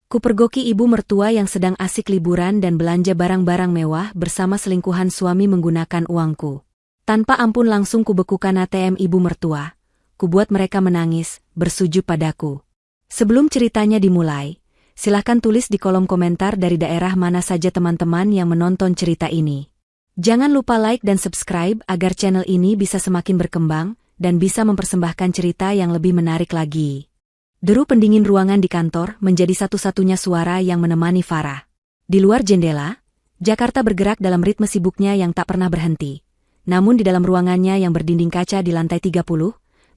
Kupergoki ibu mertua yang sedang asik liburan dan belanja barang-barang mewah bersama selingkuhan suami menggunakan uangku. Tanpa ampun langsung kubekukan ATM ibu mertua. Kubuat mereka menangis, bersujud padaku. Sebelum ceritanya dimulai, silahkan tulis di kolom komentar dari daerah mana saja teman-teman yang menonton cerita ini. Jangan lupa like dan subscribe agar channel ini bisa semakin berkembang dan bisa mempersembahkan cerita yang lebih menarik lagi. Deru pendingin ruangan di kantor menjadi satu-satunya suara yang menemani Farah. Di luar jendela, Jakarta bergerak dalam ritme sibuknya yang tak pernah berhenti. Namun di dalam ruangannya yang berdinding kaca di lantai 30,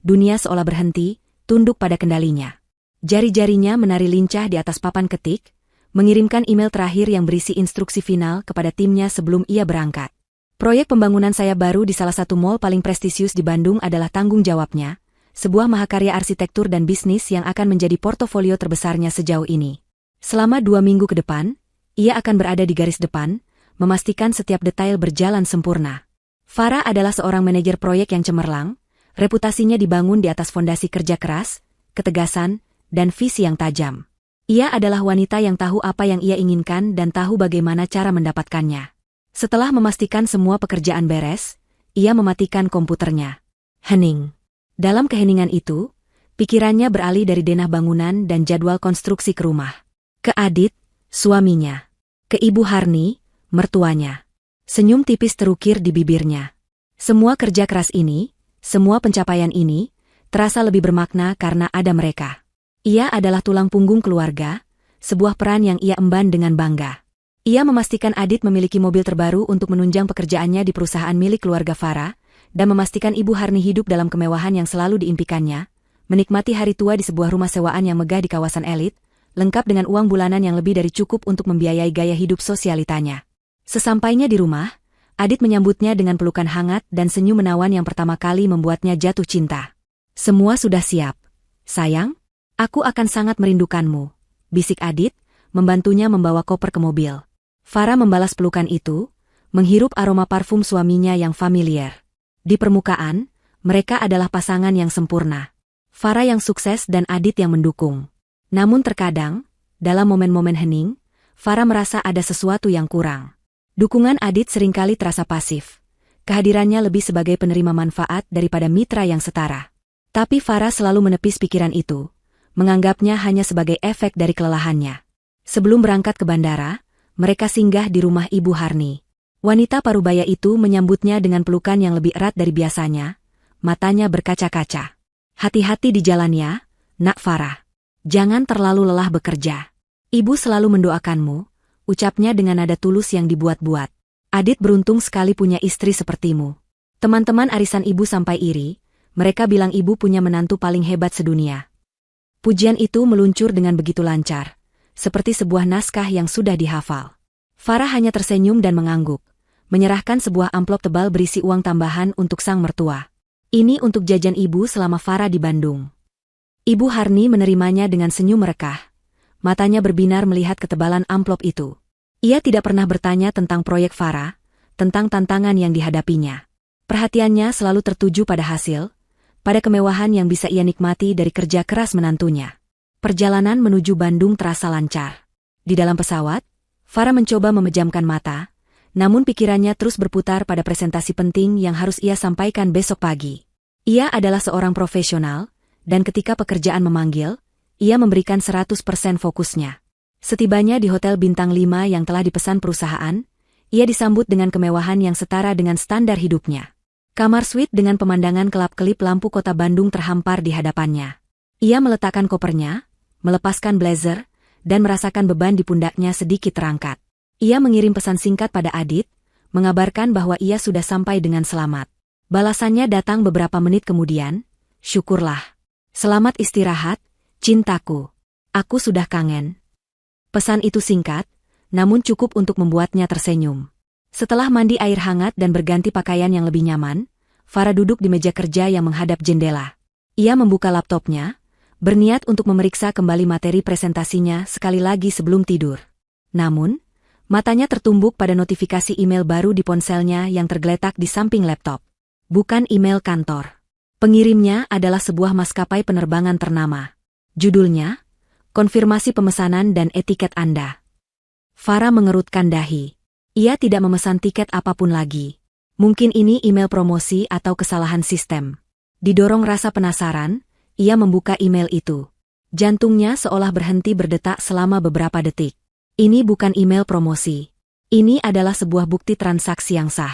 dunia seolah berhenti, tunduk pada kendalinya. Jari-jarinya menari lincah di atas papan ketik, mengirimkan email terakhir yang berisi instruksi final kepada timnya sebelum ia berangkat. Proyek pembangunan sayap baru di salah satu mall paling prestisius di Bandung adalah tanggung jawabnya. Sebuah mahakarya arsitektur dan bisnis yang akan menjadi portofolio terbesarnya sejauh ini. Selama 2 minggu ke depan, ia akan berada di garis depan, memastikan setiap detail berjalan sempurna. Farah adalah seorang manajer proyek yang cemerlang, reputasinya dibangun di atas fondasi kerja keras, ketegasan, dan visi yang tajam. Ia adalah wanita yang tahu apa yang ia inginkan dan tahu bagaimana cara mendapatkannya. Setelah memastikan semua pekerjaan beres, ia mematikan komputernya. Hening. Dalam keheningan itu, pikirannya beralih dari denah bangunan dan jadwal konstruksi ke rumah. Ke Adit, suaminya. Ke Ibu Harni, mertuanya. Senyum tipis terukir di bibirnya. Semua kerja keras ini, semua pencapaian ini, terasa lebih bermakna karena ada mereka. Ia adalah tulang punggung keluarga, sebuah peran yang ia emban dengan bangga. Ia memastikan Adit memiliki mobil terbaru untuk menunjang pekerjaannya di perusahaan milik keluarga Farah, dan memastikan Ibu Harni hidup dalam kemewahan yang selalu diimpikannya, menikmati hari tua di sebuah rumah sewaan yang megah di kawasan elit, lengkap dengan uang bulanan yang lebih dari cukup untuk membiayai gaya hidup sosialitanya. Sesampainya di rumah, Adit menyambutnya dengan pelukan hangat dan senyum menawan yang pertama kali membuatnya jatuh cinta. "Semua sudah siap. Sayang, aku akan sangat merindukanmu," bisik Adit, membantunya membawa koper ke mobil. Farah membalas pelukan itu, menghirup aroma parfum suaminya yang familiar. Di permukaan, mereka adalah pasangan yang sempurna. Farah yang sukses dan Adit yang mendukung. Namun terkadang, dalam momen-momen hening, Farah merasa ada sesuatu yang kurang. Dukungan Adit seringkali terasa pasif. Kehadirannya lebih sebagai penerima manfaat daripada mitra yang setara. Tapi Farah selalu menepis pikiran itu, menganggapnya hanya sebagai efek dari kelelahannya. Sebelum berangkat ke bandara, mereka singgah di rumah Ibu Harni. Wanita parubaya itu menyambutnya dengan pelukan yang lebih erat dari biasanya, matanya berkaca-kaca. "Hati-hati di jalannya, Nak Farah. Jangan terlalu lelah bekerja. Ibu selalu mendoakanmu," ucapnya dengan nada tulus yang dibuat-buat. "Adit beruntung sekali punya istri sepertimu." Teman-teman arisan ibu sampai iri, mereka bilang ibu punya menantu paling hebat sedunia. Pujian itu meluncur dengan begitu lancar, seperti sebuah naskah yang sudah dihafal. Farah hanya tersenyum dan mengangguk, menyerahkan sebuah amplop tebal berisi uang tambahan untuk sang mertua. "Ini untuk jajan ibu selama Farah di Bandung." Ibu Harni menerimanya dengan senyum merekah. Matanya berbinar melihat ketebalan amplop itu. Ia tidak pernah bertanya tentang proyek Farah, tentang tantangan yang dihadapinya. Perhatiannya selalu tertuju pada hasil, pada kemewahan yang bisa ia nikmati dari kerja keras menantunya. Perjalanan menuju Bandung terasa lancar. Di dalam pesawat, Farah mencoba memejamkan mata, namun pikirannya terus berputar pada presentasi penting yang harus ia sampaikan besok pagi. Ia adalah seorang profesional, dan ketika pekerjaan memanggil, ia memberikan 100% fokusnya. Setibanya di hotel bintang 5 yang telah dipesan perusahaan, ia disambut dengan kemewahan yang setara dengan standar hidupnya. Kamar suite dengan pemandangan kelap-kelip lampu kota Bandung terhampar di hadapannya. Ia meletakkan kopernya, melepaskan blazer, dan merasakan beban di pundaknya sedikit terangkat. Ia mengirim pesan singkat pada Adit, mengabarkan bahwa ia sudah sampai dengan selamat. Balasannya datang beberapa menit kemudian, "Syukurlah. Selamat istirahat, cintaku. Aku sudah kangen." Pesan itu singkat, namun cukup untuk membuatnya tersenyum. Setelah mandi air hangat dan berganti pakaian yang lebih nyaman, Farah duduk di meja kerja yang menghadap jendela. Ia membuka laptopnya, berniat untuk memeriksa kembali materi presentasinya sekali lagi sebelum tidur. Namun, matanya tertumbuk pada notifikasi email baru di ponselnya yang tergeletak di samping laptop. Bukan email kantor. Pengirimnya adalah sebuah maskapai penerbangan ternama. Judulnya, Konfirmasi pemesanan dan etiket Anda. Farah mengerutkan dahi. Ia tidak memesan tiket apapun lagi. Mungkin ini email promosi atau kesalahan sistem. Didorong rasa penasaran, ia membuka email itu. Jantungnya seolah berhenti berdetak selama beberapa detik. Ini bukan email promosi. Ini adalah sebuah bukti transaksi yang sah.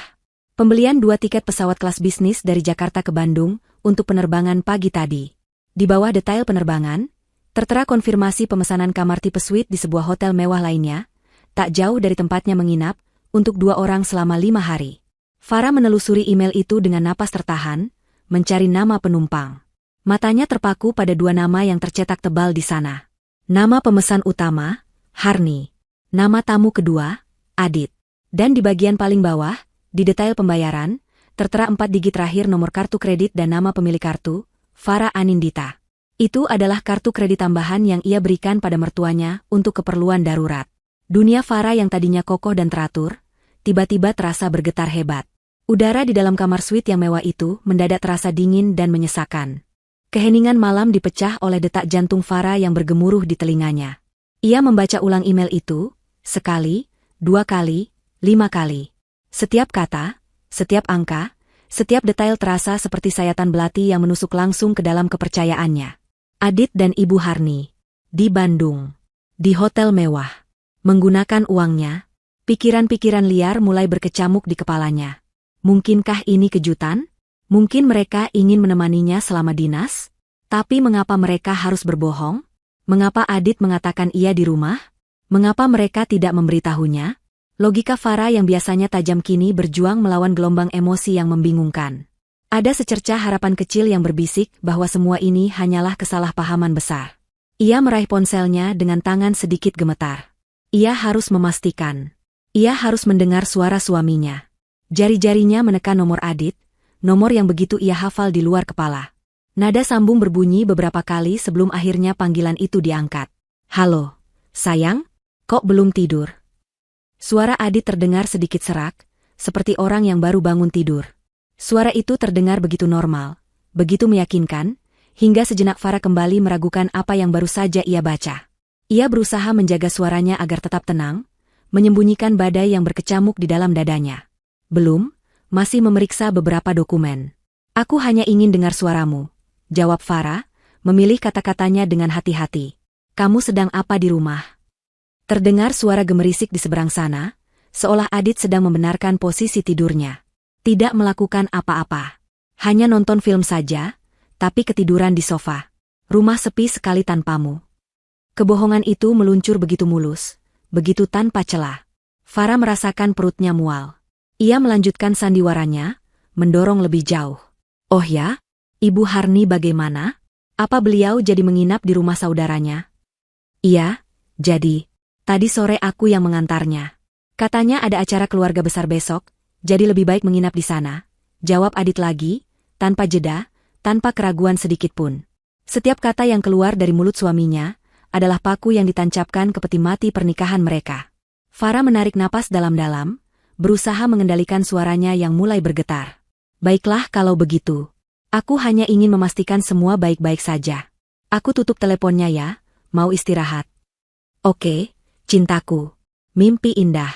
Pembelian 2 tiket pesawat kelas bisnis dari Jakarta ke Bandung untuk penerbangan pagi tadi. Di bawah detail penerbangan, tertera konfirmasi pemesanan kamar tipe suite di sebuah hotel mewah lainnya, tak jauh dari tempatnya menginap, untuk 2 orang selama 5 hari. Farah menelusuri email itu dengan napas tertahan, mencari nama penumpang. Matanya terpaku pada 2 nama yang tercetak tebal di sana. Nama pemesan utama, Harni. Nama tamu kedua, Adit. Dan di bagian paling bawah, di detail pembayaran, tertera 4 digit terakhir nomor kartu kredit dan nama pemilik kartu, Farah Anindita. Itu adalah kartu kredit tambahan yang ia berikan pada mertuanya untuk keperluan darurat. Dunia Farah yang tadinya kokoh dan teratur, tiba-tiba terasa bergetar hebat. Udara di dalam kamar suite yang mewah itu mendadak terasa dingin dan menyesakan. Keheningan malam dipecah oleh detak jantung Farah yang bergemuruh di telinganya. Ia membaca ulang email itu, sekali, 2 kali, 5 kali. Setiap kata, setiap angka, setiap detail terasa seperti sayatan belati yang menusuk langsung ke dalam kepercayaannya. Adit dan Ibu Harni. Di Bandung. Di hotel mewah. Menggunakan uangnya, pikiran-pikiran liar mulai berkecamuk di kepalanya. Mungkinkah ini kejutan? Mungkin mereka ingin menemaninya selama dinas? Tapi mengapa mereka harus berbohong? Mengapa Adit mengatakan ia di rumah? Mengapa mereka tidak memberitahunya? Logika Farah yang biasanya tajam kini berjuang melawan gelombang emosi yang membingungkan. Ada secercah harapan kecil yang berbisik bahwa semua ini hanyalah kesalahpahaman besar. Ia meraih ponselnya dengan tangan sedikit gemetar. Ia harus memastikan. Ia harus mendengar suara suaminya. Jari-jarinya menekan nomor Adit, nomor yang begitu ia hafal di luar kepala. Nada sambung berbunyi beberapa kali sebelum akhirnya panggilan itu diangkat. Halo, sayang, kok belum tidur? Suara Adit terdengar sedikit serak, seperti orang yang baru bangun tidur. Suara itu terdengar begitu normal, begitu meyakinkan, hingga sejenak Farah kembali meragukan apa yang baru saja ia baca. Ia berusaha menjaga suaranya agar tetap tenang, menyembunyikan badai yang berkecamuk di dalam dadanya. Belum, masih memeriksa beberapa dokumen. Aku hanya ingin dengar suaramu, jawab Farah, memilih kata-katanya dengan hati-hati. Kamu sedang apa di rumah? Terdengar suara gemerisik di seberang sana, seolah Adit sedang membenarkan posisi tidurnya. Tidak melakukan apa-apa. Hanya nonton film saja, tapi ketiduran di sofa. Rumah sepi sekali tanpamu. Kebohongan itu meluncur begitu mulus, begitu tanpa celah. Farah merasakan perutnya mual. Ia melanjutkan sandiwaranya, mendorong lebih jauh. Oh ya? Ibu Harni bagaimana? Apa beliau jadi menginap di rumah saudaranya? Iya, jadi. Tadi sore aku yang mengantarnya. Katanya ada acara keluarga besar besok, jadi lebih baik menginap di sana. Jawab Adit lagi, tanpa jeda, tanpa keraguan sedikit pun. Setiap kata yang keluar dari mulut suaminya adalah paku yang ditancapkan ke peti mati pernikahan mereka. Farah menarik napas dalam-dalam, berusaha mengendalikan suaranya yang mulai bergetar. Baiklah kalau begitu. Aku hanya ingin memastikan semua baik-baik saja. Aku tutup teleponnya ya, mau istirahat. Oke, cintaku. Mimpi indah.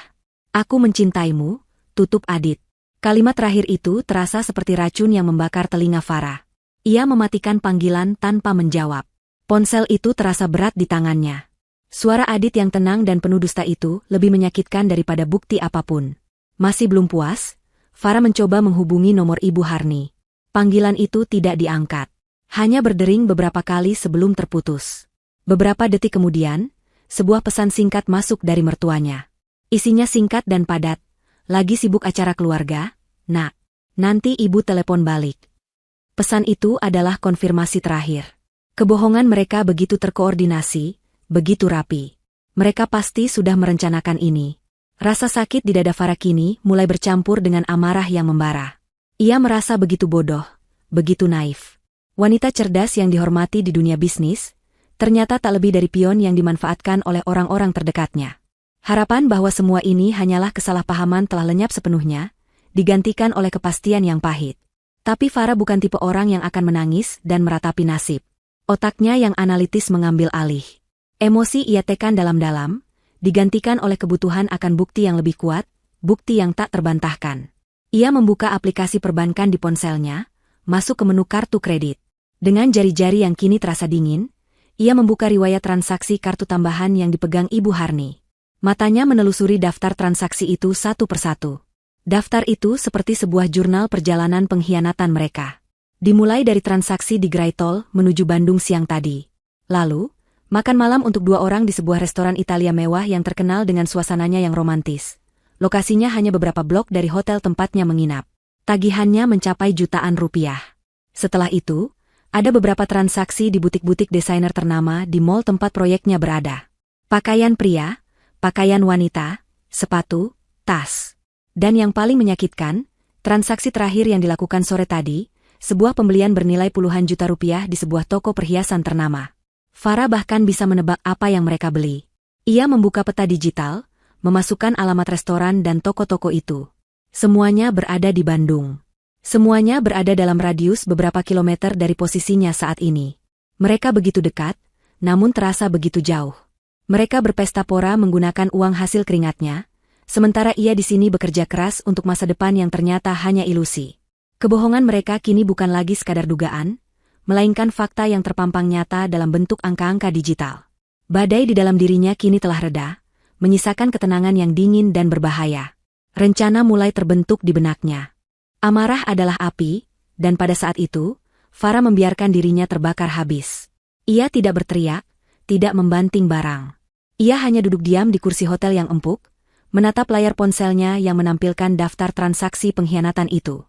Aku mencintaimu, tutup Adit. Kalimat terakhir itu terasa seperti racun yang membakar telinga Farah. Ia mematikan panggilan tanpa menjawab. Ponsel itu terasa berat di tangannya. Suara Adit yang tenang dan penuh dusta itu lebih menyakitkan daripada bukti apapun. Masih belum puas, Farah mencoba menghubungi nomor Ibu Harni. Panggilan itu tidak diangkat. Hanya berdering beberapa kali sebelum terputus. Beberapa detik kemudian, sebuah pesan singkat masuk dari mertuanya. Isinya singkat dan padat. Lagi sibuk acara keluarga, Nak. Nanti ibu telepon balik. Pesan itu adalah konfirmasi terakhir. Kebohongan mereka begitu terkoordinasi, begitu rapi. Mereka pasti sudah merencanakan ini. Rasa sakit di dada Farah kini mulai bercampur dengan amarah yang membara. Ia merasa begitu bodoh, begitu naif. Wanita cerdas yang dihormati di dunia bisnis, ternyata tak lebih dari pion yang dimanfaatkan oleh orang-orang terdekatnya. Harapan bahwa semua ini hanyalah kesalahpahaman telah lenyap sepenuhnya, digantikan oleh kepastian yang pahit. Tapi Farah bukan tipe orang yang akan menangis dan meratapi nasib. Otaknya yang analitis mengambil alih. Emosi ia tekan dalam-dalam, digantikan oleh kebutuhan akan bukti yang lebih kuat, bukti yang tak terbantahkan. Ia membuka aplikasi perbankan di ponselnya, masuk ke menu kartu kredit. Dengan jari-jari yang kini terasa dingin, ia membuka riwayat transaksi kartu tambahan yang dipegang Ibu Harni. Matanya menelusuri daftar transaksi itu satu persatu. Daftar itu seperti sebuah jurnal perjalanan pengkhianatan mereka. Dimulai dari transaksi di gerai tol menuju Bandung siang tadi. Lalu, makan malam untuk 2 orang di sebuah restoran Italia mewah yang terkenal dengan suasananya yang romantis. Lokasinya hanya beberapa blok dari hotel tempatnya menginap. Tagihannya mencapai jutaan rupiah. Setelah itu, ada beberapa transaksi di butik-butik desainer ternama di mall tempat proyeknya berada. Pakaian pria, pakaian wanita, sepatu, tas. Dan yang paling menyakitkan, transaksi terakhir yang dilakukan sore tadi, sebuah pembelian bernilai puluhan juta rupiah di sebuah toko perhiasan ternama. Farah bahkan bisa menebak apa yang mereka beli. Ia membuka peta digital, memasukkan alamat restoran dan toko-toko itu. Semuanya berada di Bandung. Semuanya berada dalam radius beberapa kilometer dari posisinya saat ini. Mereka begitu dekat, namun terasa begitu jauh. Mereka berpesta pora menggunakan uang hasil keringatnya, sementara ia di sini bekerja keras untuk masa depan yang ternyata hanya ilusi. Kebohongan mereka kini bukan lagi sekadar dugaan, melainkan fakta yang terpampang nyata dalam bentuk angka-angka digital. Badai di dalam dirinya kini telah reda, menyisakan ketenangan yang dingin dan berbahaya. Rencana mulai terbentuk di benaknya. Amarah adalah api, dan pada saat itu, Farah membiarkan dirinya terbakar habis. Ia tidak berteriak, tidak membanting barang. Ia hanya duduk diam di kursi hotel yang empuk, menatap layar ponselnya yang menampilkan daftar transaksi pengkhianatan itu.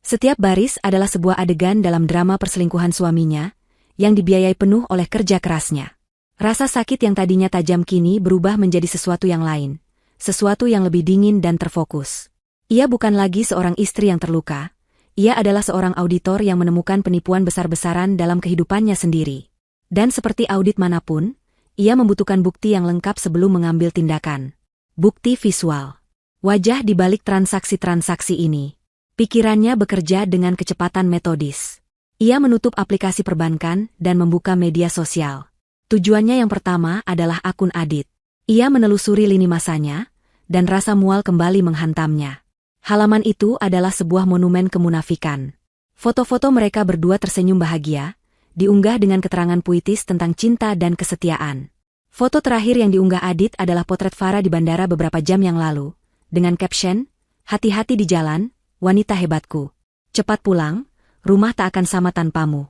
Setiap baris adalah sebuah adegan dalam drama perselingkuhan suaminya, yang dibiayai penuh oleh kerja kerasnya. Rasa sakit yang tadinya tajam kini berubah menjadi sesuatu yang lain, sesuatu yang lebih dingin dan terfokus. Ia bukan lagi seorang istri yang terluka, ia adalah seorang auditor yang menemukan penipuan besar-besaran dalam kehidupannya sendiri. Dan seperti audit manapun, ia membutuhkan bukti yang lengkap sebelum mengambil tindakan. Bukti visual. Wajah di balik transaksi-transaksi ini. Pikirannya bekerja dengan kecepatan metodis. Ia menutup aplikasi perbankan dan membuka media sosial. Tujuannya yang pertama adalah akun Adit. Ia menelusuri lini masanya, dan rasa mual kembali menghantamnya. Halaman itu adalah sebuah monumen kemunafikan. Foto-foto mereka berdua tersenyum bahagia, diunggah dengan keterangan puitis tentang cinta dan kesetiaan. Foto terakhir yang diunggah Adit adalah potret Farah di bandara beberapa jam yang lalu, dengan caption, "Hati-hati di jalan, wanita hebatku. Cepat pulang, rumah tak akan sama tanpamu."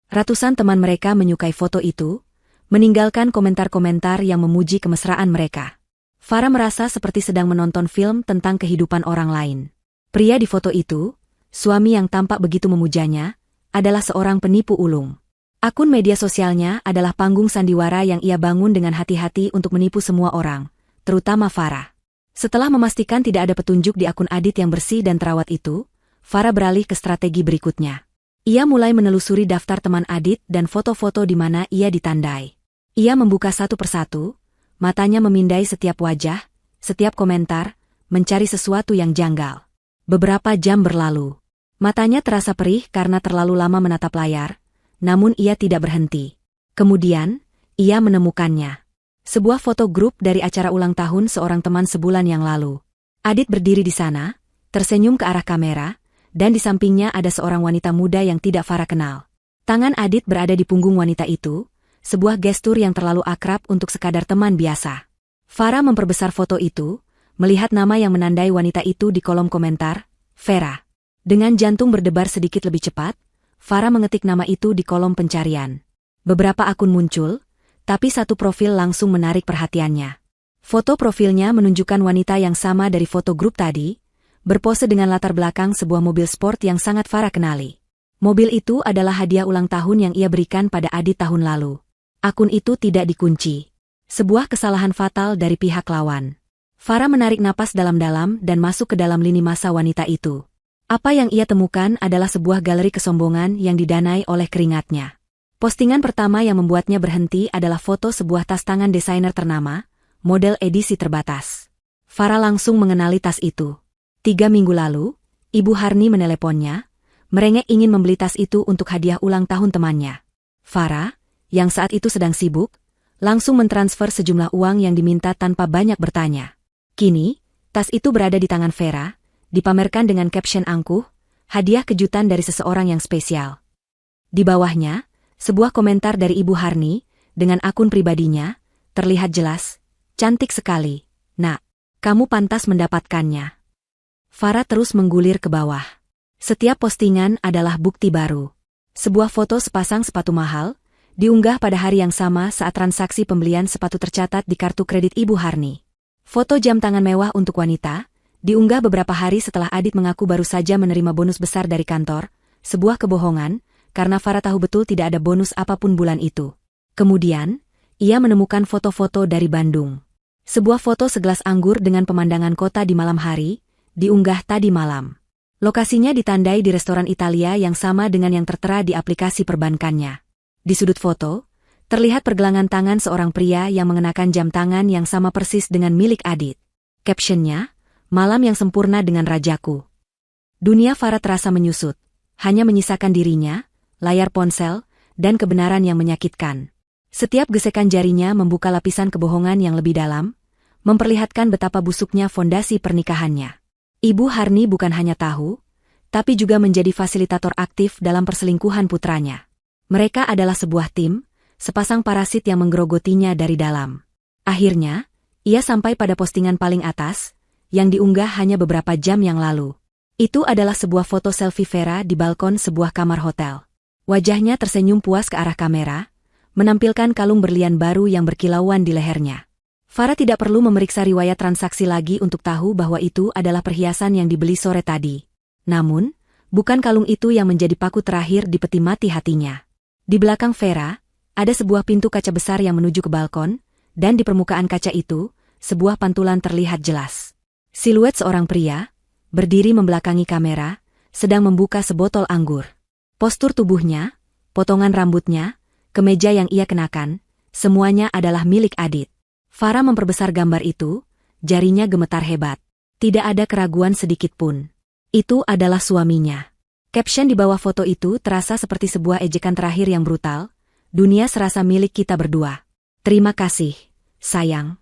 Ratusan teman mereka menyukai foto itu, meninggalkan komentar-komentar yang memuji kemesraan mereka. Farah merasa seperti sedang menonton film tentang kehidupan orang lain. Pria di foto itu, suami yang tampak begitu memujanya, adalah seorang penipu ulung. Akun media sosialnya adalah panggung sandiwara yang ia bangun dengan hati-hati untuk menipu semua orang, terutama Farah. Setelah memastikan tidak ada petunjuk di akun Adit yang bersih dan terawat itu, Farah beralih ke strategi berikutnya. Ia mulai menelusuri daftar teman Adit dan foto-foto di mana ia ditandai. Ia membuka satu persatu, matanya memindai setiap wajah, setiap komentar, mencari sesuatu yang janggal. Beberapa jam berlalu. Matanya terasa perih karena terlalu lama menatap layar, namun ia tidak berhenti. Kemudian, ia menemukannya. Sebuah foto grup dari acara ulang tahun seorang teman sebulan yang lalu. Adit berdiri di sana, tersenyum ke arah kamera, dan di sampingnya ada seorang wanita muda yang tidak Farah kenal. Tangan Adit berada di punggung wanita itu, sebuah gestur yang terlalu akrab untuk sekadar teman biasa. Farah memperbesar foto itu, melihat nama yang menandai wanita itu di kolom komentar, Vera. Dengan jantung berdebar sedikit lebih cepat, Farah mengetik nama itu di kolom pencarian. Beberapa akun muncul, tapi satu profil langsung menarik perhatiannya. Foto profilnya menunjukkan wanita yang sama dari foto grup tadi, berpose dengan latar belakang sebuah mobil sport yang sangat Farah kenali. Mobil itu adalah hadiah ulang tahun yang ia berikan pada Adit tahun lalu. Akun itu tidak dikunci. Sebuah kesalahan fatal dari pihak lawan. Farah menarik napas dalam-dalam dan masuk ke dalam lini masa wanita itu. Apa yang ia temukan adalah sebuah galeri kesombongan yang didanai oleh keringatnya. Postingan pertama yang membuatnya berhenti adalah foto sebuah tas tangan desainer ternama, model edisi terbatas. Farah langsung mengenali tas itu. 3 minggu lalu, Ibu Harni meneleponnya, merengek ingin membeli tas itu untuk hadiah ulang tahun temannya. Farah, yang saat itu sedang sibuk, langsung mentransfer sejumlah uang yang diminta tanpa banyak bertanya. Kini, tas itu berada di tangan Vera, dipamerkan dengan caption angkuh, hadiah kejutan dari seseorang yang spesial. Di bawahnya, sebuah komentar dari Ibu Harni, dengan akun pribadinya, terlihat jelas, cantik sekali, nak, kamu pantas mendapatkannya. Farah terus menggulir ke bawah. Setiap postingan adalah bukti baru. Sebuah foto sepasang sepatu mahal, diunggah pada hari yang sama saat transaksi pembelian sepatu tercatat di kartu kredit Ibu Harni. Foto jam tangan mewah untuk wanita, diunggah beberapa hari setelah Adit mengaku baru saja menerima bonus besar dari kantor, sebuah kebohongan, karena Farah tahu betul tidak ada bonus apapun bulan itu. Kemudian, ia menemukan foto-foto dari Bandung. Sebuah foto segelas anggur dengan pemandangan kota di malam hari, diunggah tadi malam. Lokasinya ditandai di restoran Italia yang sama dengan yang tertera di aplikasi perbankannya. Di sudut foto, terlihat pergelangan tangan seorang pria yang mengenakan jam tangan yang sama persis dengan milik Adit. Captionnya, malam yang sempurna dengan rajaku. Dunia Farah terasa menyusut, hanya menyisakan dirinya, layar ponsel, dan kebenaran yang menyakitkan. Setiap gesekan jarinya membuka lapisan kebohongan yang lebih dalam, memperlihatkan betapa busuknya fondasi pernikahannya. Ibu Harni bukan hanya tahu, tapi juga menjadi fasilitator aktif dalam perselingkuhan putranya. Mereka adalah sebuah tim, sepasang parasit yang menggerogotinya dari dalam. Akhirnya, ia sampai pada postingan paling atas, yang diunggah hanya beberapa jam yang lalu. Itu adalah sebuah foto selfie Vera di balkon sebuah kamar hotel. Wajahnya tersenyum puas ke arah kamera, menampilkan kalung berlian baru yang berkilauan di lehernya. Farah tidak perlu memeriksa riwayat transaksi lagi untuk tahu bahwa itu adalah perhiasan yang dibeli sore tadi. Namun, bukan kalung itu yang menjadi paku terakhir di peti mati hatinya. Di belakang Vera, ada sebuah pintu kaca besar yang menuju ke balkon, dan di permukaan kaca itu, sebuah pantulan terlihat jelas. Siluet seorang pria, berdiri membelakangi kamera, sedang membuka sebotol anggur. Postur tubuhnya, potongan rambutnya, kemeja yang ia kenakan, semuanya adalah milik Adit. Farah memperbesar gambar itu, jarinya gemetar hebat. Tidak ada keraguan sedikit pun. Itu adalah suaminya. Caption di bawah foto itu terasa seperti sebuah ejekan terakhir yang brutal, dunia serasa milik kita berdua. Terima kasih, sayang.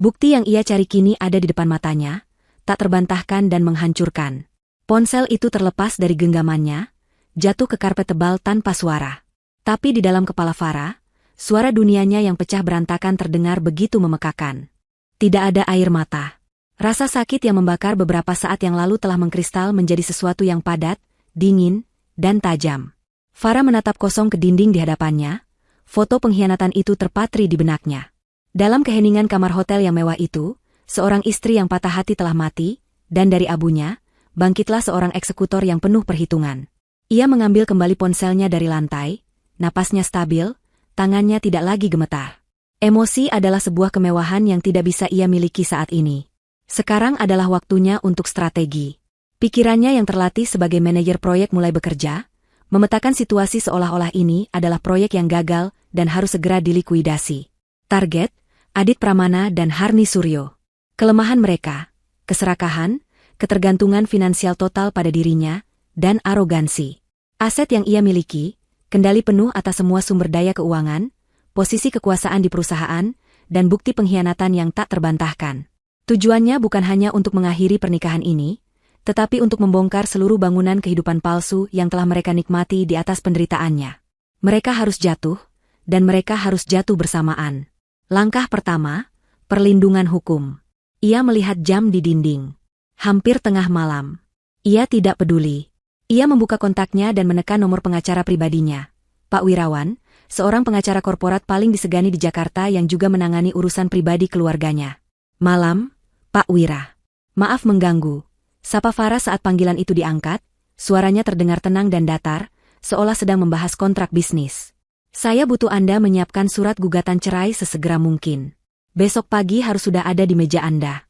Bukti yang ia cari kini ada di depan matanya, tak terbantahkan dan menghancurkan. Ponsel itu terlepas dari genggamannya, jatuh ke karpet tebal tanpa suara. Tapi di dalam kepala Farah, suara dunianya yang pecah berantakan terdengar begitu memekakan. Tidak ada air mata. Rasa sakit yang membakar beberapa saat yang lalu telah mengkristal menjadi sesuatu yang padat, dingin, dan tajam. Farah menatap kosong ke dinding di hadapannya, foto pengkhianatan itu terpatri di benaknya. Dalam keheningan kamar hotel yang mewah itu, seorang istri yang patah hati telah mati, dan dari abunya, bangkitlah seorang eksekutor yang penuh perhitungan. Ia mengambil kembali ponselnya dari lantai, napasnya stabil, tangannya tidak lagi gemetar. Emosi adalah sebuah kemewahan yang tidak bisa ia miliki saat ini. Sekarang adalah waktunya untuk strategi. Pikirannya yang terlatih sebagai manajer proyek mulai bekerja, memetakan situasi seolah-olah ini adalah proyek yang gagal dan harus segera dilikuidasi. Target, Adit Pramana dan Harni Suryo. Kelemahan mereka, keserakahan, ketergantungan finansial total pada dirinya, dan arogansi. Aset yang ia miliki, kendali penuh atas semua sumber daya keuangan, posisi kekuasaan di perusahaan, dan bukti pengkhianatan yang tak terbantahkan. Tujuannya bukan hanya untuk mengakhiri pernikahan ini, tetapi untuk membongkar seluruh bangunan kehidupan palsu yang telah mereka nikmati di atas penderitaannya. Mereka harus jatuh, dan mereka harus jatuh bersamaan. Langkah pertama, perlindungan hukum. Ia melihat jam di dinding. Hampir tengah malam. Ia tidak peduli. Ia membuka kontaknya dan menekan nomor pengacara pribadinya. Pak Wirawan, seorang pengacara korporat paling disegani di Jakarta yang juga menangani urusan pribadi keluarganya. Malam, Pak Wira. Maaf mengganggu. Sapa Farah saat panggilan itu diangkat, suaranya terdengar tenang dan datar, seolah sedang membahas kontrak bisnis. Saya butuh Anda menyiapkan surat gugatan cerai sesegera mungkin. Besok pagi harus sudah ada di meja Anda.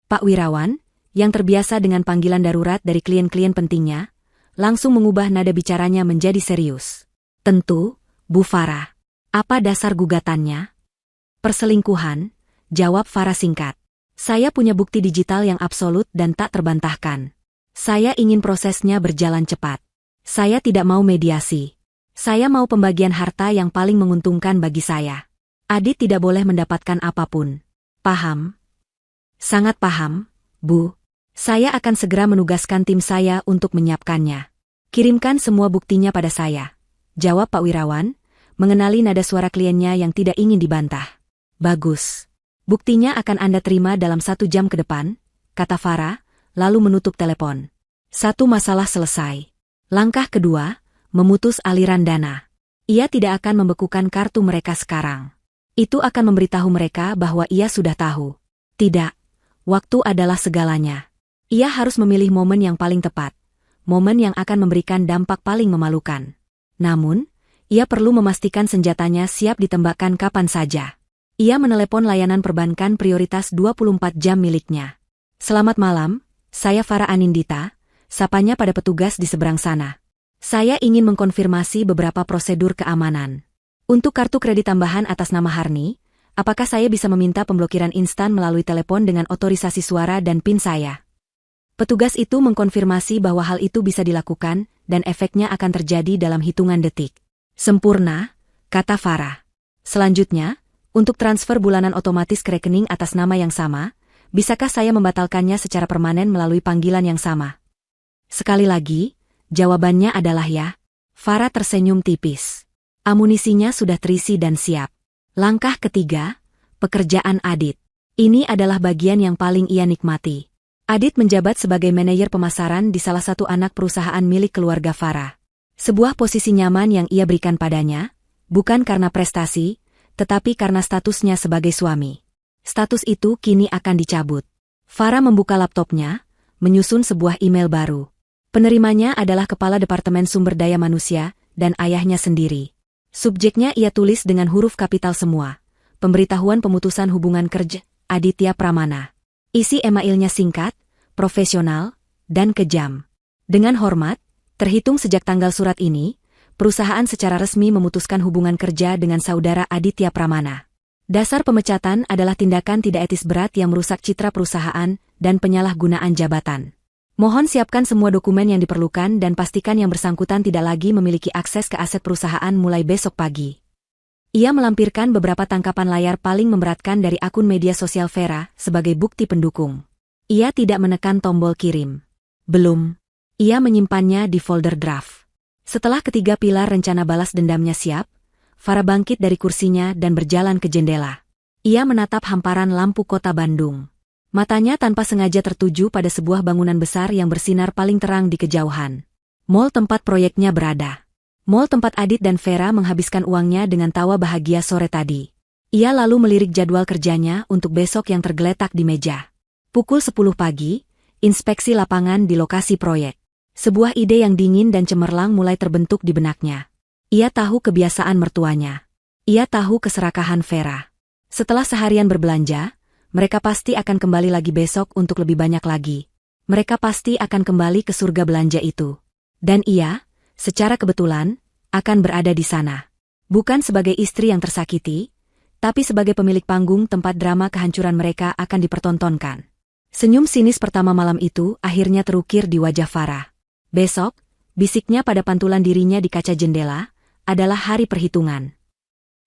Pak Wirawan, yang terbiasa dengan panggilan darurat dari klien-klien pentingnya, langsung mengubah nada bicaranya menjadi serius. Tentu, Bu Farah. Apa dasar gugatannya? Perselingkuhan, jawab Farah singkat. Saya punya bukti digital yang absolut dan tak terbantahkan. Saya ingin prosesnya berjalan cepat. Saya tidak mau mediasi. Saya mau pembagian harta yang paling menguntungkan bagi saya. Adit tidak boleh mendapatkan apapun. Paham? Sangat paham, Bu. Saya akan segera menugaskan tim saya untuk menyiapkannya. Kirimkan semua buktinya pada saya. Jawab Pak Wirawan, mengenali nada suara kliennya yang tidak ingin dibantah. Bagus. Buktinya akan Anda terima dalam 1 jam ke depan, kata Farah, lalu menutup telepon. Satu masalah selesai. Langkah kedua, memutus aliran dana. Ia tidak akan membekukan kartu mereka sekarang. Itu akan memberitahu mereka bahwa ia sudah tahu. Tidak, waktu adalah segalanya. Ia harus memilih momen yang paling tepat. Momen yang akan memberikan dampak paling memalukan. Namun, ia perlu memastikan senjatanya siap ditembakkan kapan saja. Ia menelepon layanan perbankan prioritas 24 jam miliknya. Selamat malam, saya Farah Anindita, sapanya pada petugas di seberang sana. Saya ingin mengkonfirmasi beberapa prosedur keamanan. Untuk kartu kredit tambahan atas nama Harni, apakah saya bisa meminta pemblokiran instan melalui telepon dengan otorisasi suara dan PIN saya? Petugas itu mengkonfirmasi bahwa hal itu bisa dilakukan dan efeknya akan terjadi dalam hitungan detik. Sempurna, kata Farah. Selanjutnya, untuk transfer bulanan otomatis ke rekening atas nama yang sama, bisakah saya membatalkannya secara permanen melalui panggilan yang sama? Sekali lagi, jawabannya adalah ya. Farah tersenyum tipis. Amunisinya sudah terisi dan siap. Langkah ketiga, pekerjaan Adit. Ini adalah bagian yang paling ia nikmati. Adit menjabat sebagai manajer pemasaran di salah satu anak perusahaan milik keluarga Farah. Sebuah posisi nyaman yang ia berikan padanya, bukan karena prestasi, tetapi karena statusnya sebagai suami. Status itu kini akan dicabut. Farah membuka laptopnya, menyusun sebuah email baru. Penerimanya adalah Kepala Departemen Sumber Daya Manusia dan ayahnya sendiri. Subjeknya ia tulis dengan huruf kapital semua. Pemberitahuan pemutusan hubungan kerja, Aditya Pramana. Isi emailnya singkat, profesional, dan kejam. Dengan hormat, terhitung sejak tanggal surat ini, perusahaan secara resmi memutuskan hubungan kerja dengan saudara Aditya Pramana. Dasar pemecatan adalah tindakan tidak etis berat yang merusak citra perusahaan dan penyalahgunaan jabatan. Mohon siapkan semua dokumen yang diperlukan dan pastikan yang bersangkutan tidak lagi memiliki akses ke aset perusahaan mulai besok pagi. Ia melampirkan beberapa tangkapan layar paling memberatkan dari akun media sosial Vera sebagai bukti pendukung. Ia tidak menekan tombol kirim. Belum. Ia menyimpannya di folder draft. Setelah ketiga pilar rencana balas dendamnya siap, Farah bangkit dari kursinya dan berjalan ke jendela. Ia menatap hamparan lampu kota Bandung. Matanya tanpa sengaja tertuju pada sebuah bangunan besar yang bersinar paling terang di kejauhan. Mall tempat proyeknya berada. Mall tempat Adit dan Vera menghabiskan uangnya dengan tawa bahagia sore tadi. Ia lalu melirik jadwal kerjanya untuk besok yang tergeletak di meja. Pukul 10 pagi, inspeksi lapangan di lokasi proyek. Sebuah ide yang dingin dan cemerlang mulai terbentuk di benaknya. Ia tahu kebiasaan mertuanya. Ia tahu keserakahan Vera. Setelah seharian berbelanja, mereka pasti akan kembali lagi besok untuk lebih banyak lagi. Mereka pasti akan kembali ke surga belanja itu. Dan ia, secara kebetulan, akan berada di sana. Bukan sebagai istri yang tersakiti, tapi sebagai pemilik panggung tempat drama kehancuran mereka akan dipertontonkan. Senyum sinis pertama malam itu akhirnya terukir di wajah Farah. Besok, bisiknya pada pantulan dirinya di kaca jendela, adalah hari perhitungan.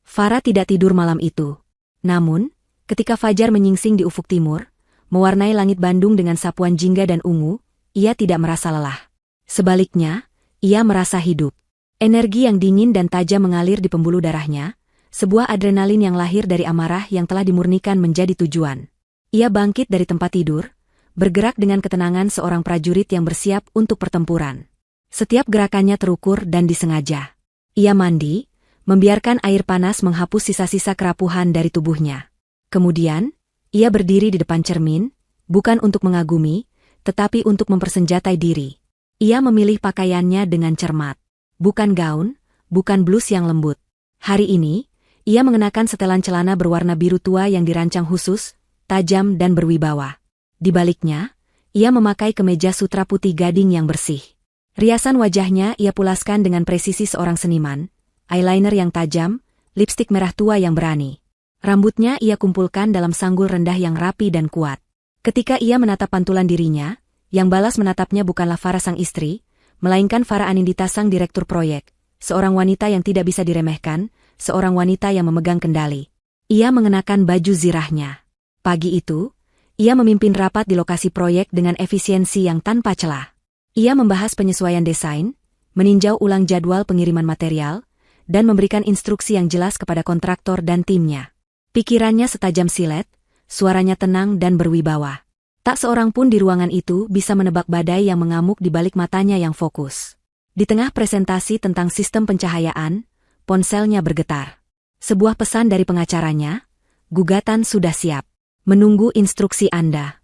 Farah tidak tidur malam itu. Namun, ketika fajar menyingsing di ufuk timur, mewarnai langit Bandung dengan sapuan jingga dan ungu, ia tidak merasa lelah. Sebaliknya, ia merasa hidup. Energi yang dingin dan tajam mengalir di pembuluh darahnya, sebuah adrenalin yang lahir dari amarah yang telah dimurnikan menjadi tujuan. Ia bangkit dari tempat tidur, bergerak dengan ketenangan seorang prajurit yang bersiap untuk pertempuran. Setiap gerakannya terukur dan disengaja. Ia mandi, membiarkan air panas menghapus sisa-sisa kerapuhan dari tubuhnya. Kemudian, ia berdiri di depan cermin, bukan untuk mengagumi, tetapi untuk mempersenjatai diri. Ia memilih pakaiannya dengan cermat. Bukan gaun, bukan blus yang lembut. Hari ini, ia mengenakan setelan celana berwarna biru tua yang dirancang khusus, tajam dan berwibawa. Di baliknya, ia memakai kemeja sutra putih gading yang bersih. Riasan wajahnya ia pulaskan dengan presisi seorang seniman, eyeliner yang tajam, lipstik merah tua yang berani. Rambutnya ia kumpulkan dalam sanggul rendah yang rapi dan kuat. Ketika ia menatap pantulan dirinya, yang balas menatapnya bukanlah Farah sang istri, melainkan Farah Anindita sang direktur proyek, seorang wanita yang tidak bisa diremehkan, seorang wanita yang memegang kendali. Ia mengenakan baju zirahnya. Pagi itu, ia memimpin rapat di lokasi proyek dengan efisiensi yang tanpa celah. Ia membahas penyesuaian desain, meninjau ulang jadwal pengiriman material, dan memberikan instruksi yang jelas kepada kontraktor dan timnya. Pikirannya setajam silet, suaranya tenang dan berwibawa. Tak seorang pun di ruangan itu bisa menebak badai yang mengamuk di balik matanya yang fokus. Di tengah presentasi tentang sistem pencahayaan, ponselnya bergetar. Sebuah pesan dari pengacaranya, gugatan sudah siap. Menunggu instruksi Anda.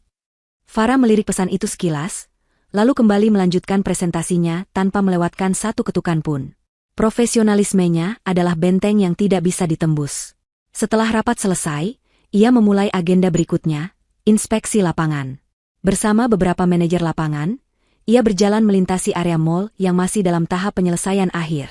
Farah melirik pesan itu sekilas, lalu kembali melanjutkan presentasinya tanpa melewatkan satu ketukan pun. Profesionalismenya adalah benteng yang tidak bisa ditembus. Setelah rapat selesai, ia memulai agenda berikutnya, inspeksi lapangan. Bersama beberapa manajer lapangan, ia berjalan melintasi area mall yang masih dalam tahap penyelesaian akhir.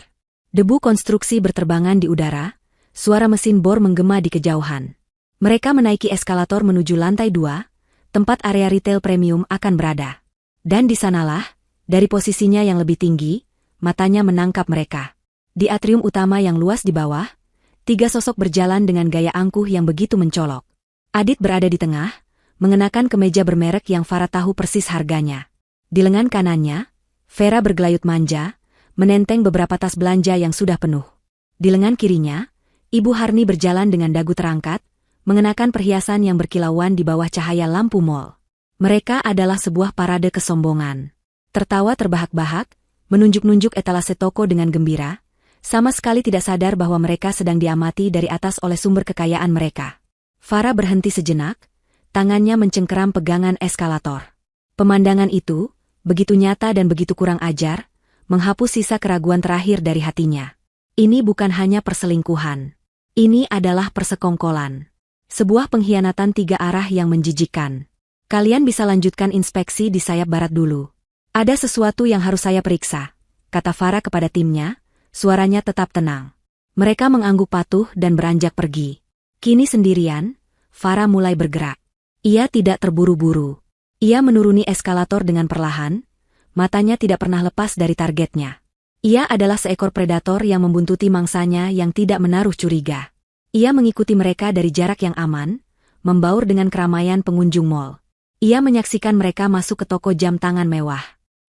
Debu konstruksi berterbangan di udara, suara mesin bor menggema di kejauhan. Mereka menaiki eskalator menuju lantai 2, tempat area retail premium akan berada. Dan di sanalah, dari posisinya yang lebih tinggi, matanya menangkap mereka. Di atrium utama yang luas di bawah, 3 sosok berjalan dengan gaya angkuh yang begitu mencolok. Adit berada di tengah, mengenakan kemeja bermerek yang Farah tahu persis harganya. Di lengan kanannya, Vera bergelayut manja, menenteng beberapa tas belanja yang sudah penuh. Di lengan kirinya, Ibu Harni berjalan dengan dagu terangkat, mengenakan perhiasan yang berkilauan di bawah cahaya lampu mall. Mereka adalah sebuah parade kesombongan. Tertawa terbahak-bahak, menunjuk-nunjuk etalase toko dengan gembira, sama sekali tidak sadar bahwa mereka sedang diamati dari atas oleh sumber kekayaan mereka. Farah berhenti sejenak, tangannya mencengkeram pegangan eskalator. Pemandangan itu, begitu nyata dan begitu kurang ajar, menghapus sisa keraguan terakhir dari hatinya. Ini bukan hanya perselingkuhan. Ini adalah persekongkolan. Sebuah pengkhianatan 3 arah yang menjijikkan. Kalian bisa lanjutkan inspeksi di sayap barat dulu. Ada sesuatu yang harus saya periksa, kata Farah kepada timnya, suaranya tetap tenang. Mereka mengangguk patuh dan beranjak pergi. Kini sendirian, Farah mulai bergerak. Ia tidak terburu-buru. Ia menuruni eskalator dengan perlahan, matanya tidak pernah lepas dari targetnya. Ia adalah seekor predator yang membuntuti mangsanya yang tidak menaruh curiga. Ia mengikuti mereka dari jarak yang aman, membaur dengan keramaian pengunjung mall. Ia menyaksikan mereka masuk ke toko jam tangan mewah.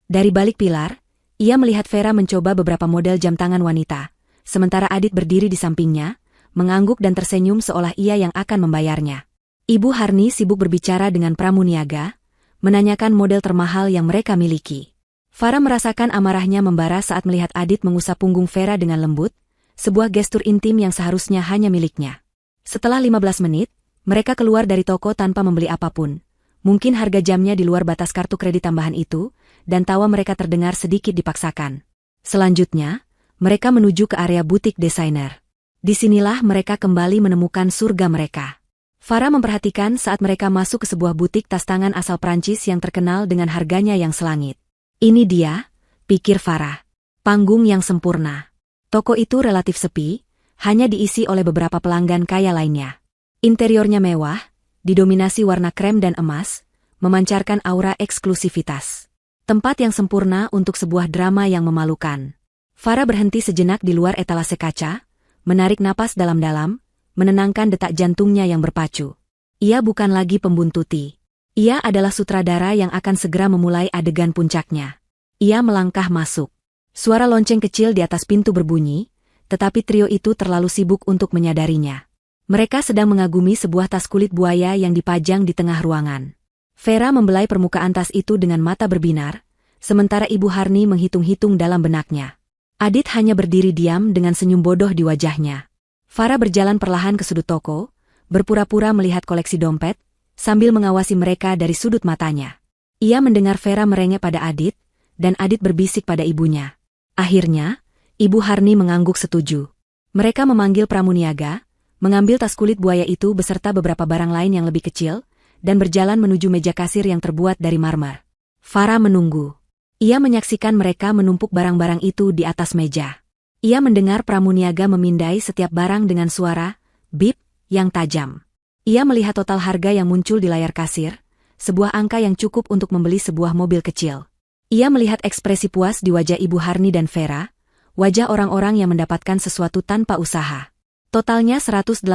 Dari balik pilar, ia melihat Vera mencoba beberapa model jam tangan wanita, sementara Adit berdiri di sampingnya, mengangguk dan tersenyum seolah ia yang akan membayarnya. Ibu Harni sibuk berbicara dengan pramuniaga, menanyakan model termahal yang mereka miliki. Farah merasakan amarahnya membara saat melihat Adit mengusap punggung Vera dengan lembut, sebuah gestur intim yang seharusnya hanya miliknya. Setelah 15 menit, mereka keluar dari toko tanpa membeli apapun. Mungkin harga jamnya di luar batas kartu kredit tambahan itu, dan tawa mereka terdengar sedikit dipaksakan. Selanjutnya, mereka menuju ke area butik desainer. Disinilah mereka kembali menemukan surga mereka. Farah memperhatikan saat mereka masuk ke sebuah butik tas tangan asal Prancis yang terkenal dengan harganya yang selangit. Ini dia, pikir Farah. Panggung yang sempurna. Toko itu relatif sepi, hanya diisi oleh beberapa pelanggan kaya lainnya. Interiornya mewah, didominasi warna krem dan emas, memancarkan aura eksklusivitas. Tempat yang sempurna untuk sebuah drama yang memalukan. Farah berhenti sejenak di luar etalase kaca, menarik napas dalam-dalam, menenangkan detak jantungnya yang berpacu. Ia bukan lagi pembuntuti. Ia adalah sutradara yang akan segera memulai adegan puncaknya. Ia melangkah masuk. Suara lonceng kecil di atas pintu berbunyi, tetapi trio itu terlalu sibuk untuk menyadarinya. Mereka sedang mengagumi sebuah tas kulit buaya yang dipajang di tengah ruangan. Vera membelai permukaan tas itu dengan mata berbinar, sementara Ibu Harni menghitung-hitung dalam benaknya. Adit hanya berdiri diam dengan senyum bodoh di wajahnya. Farah berjalan perlahan ke sudut toko, berpura-pura melihat koleksi dompet, sambil mengawasi mereka dari sudut matanya. Ia mendengar Vera merengek pada Adit, dan Adit berbisik pada ibunya. Akhirnya, Ibu Harni mengangguk setuju. Mereka memanggil pramuniaga, mengambil tas kulit buaya itu beserta beberapa barang lain yang lebih kecil, dan berjalan menuju meja kasir yang terbuat dari marmer. Farah menunggu. Ia menyaksikan mereka menumpuk barang-barang itu di atas meja. Ia mendengar pramuniaga memindai setiap barang dengan suara bip yang tajam. Ia melihat total harga yang muncul di layar kasir, sebuah angka yang cukup untuk membeli sebuah mobil kecil. Ia melihat ekspresi puas di wajah Ibu Harni dan Vera, wajah orang-orang yang mendapatkan sesuatu tanpa usaha. Totalnya 182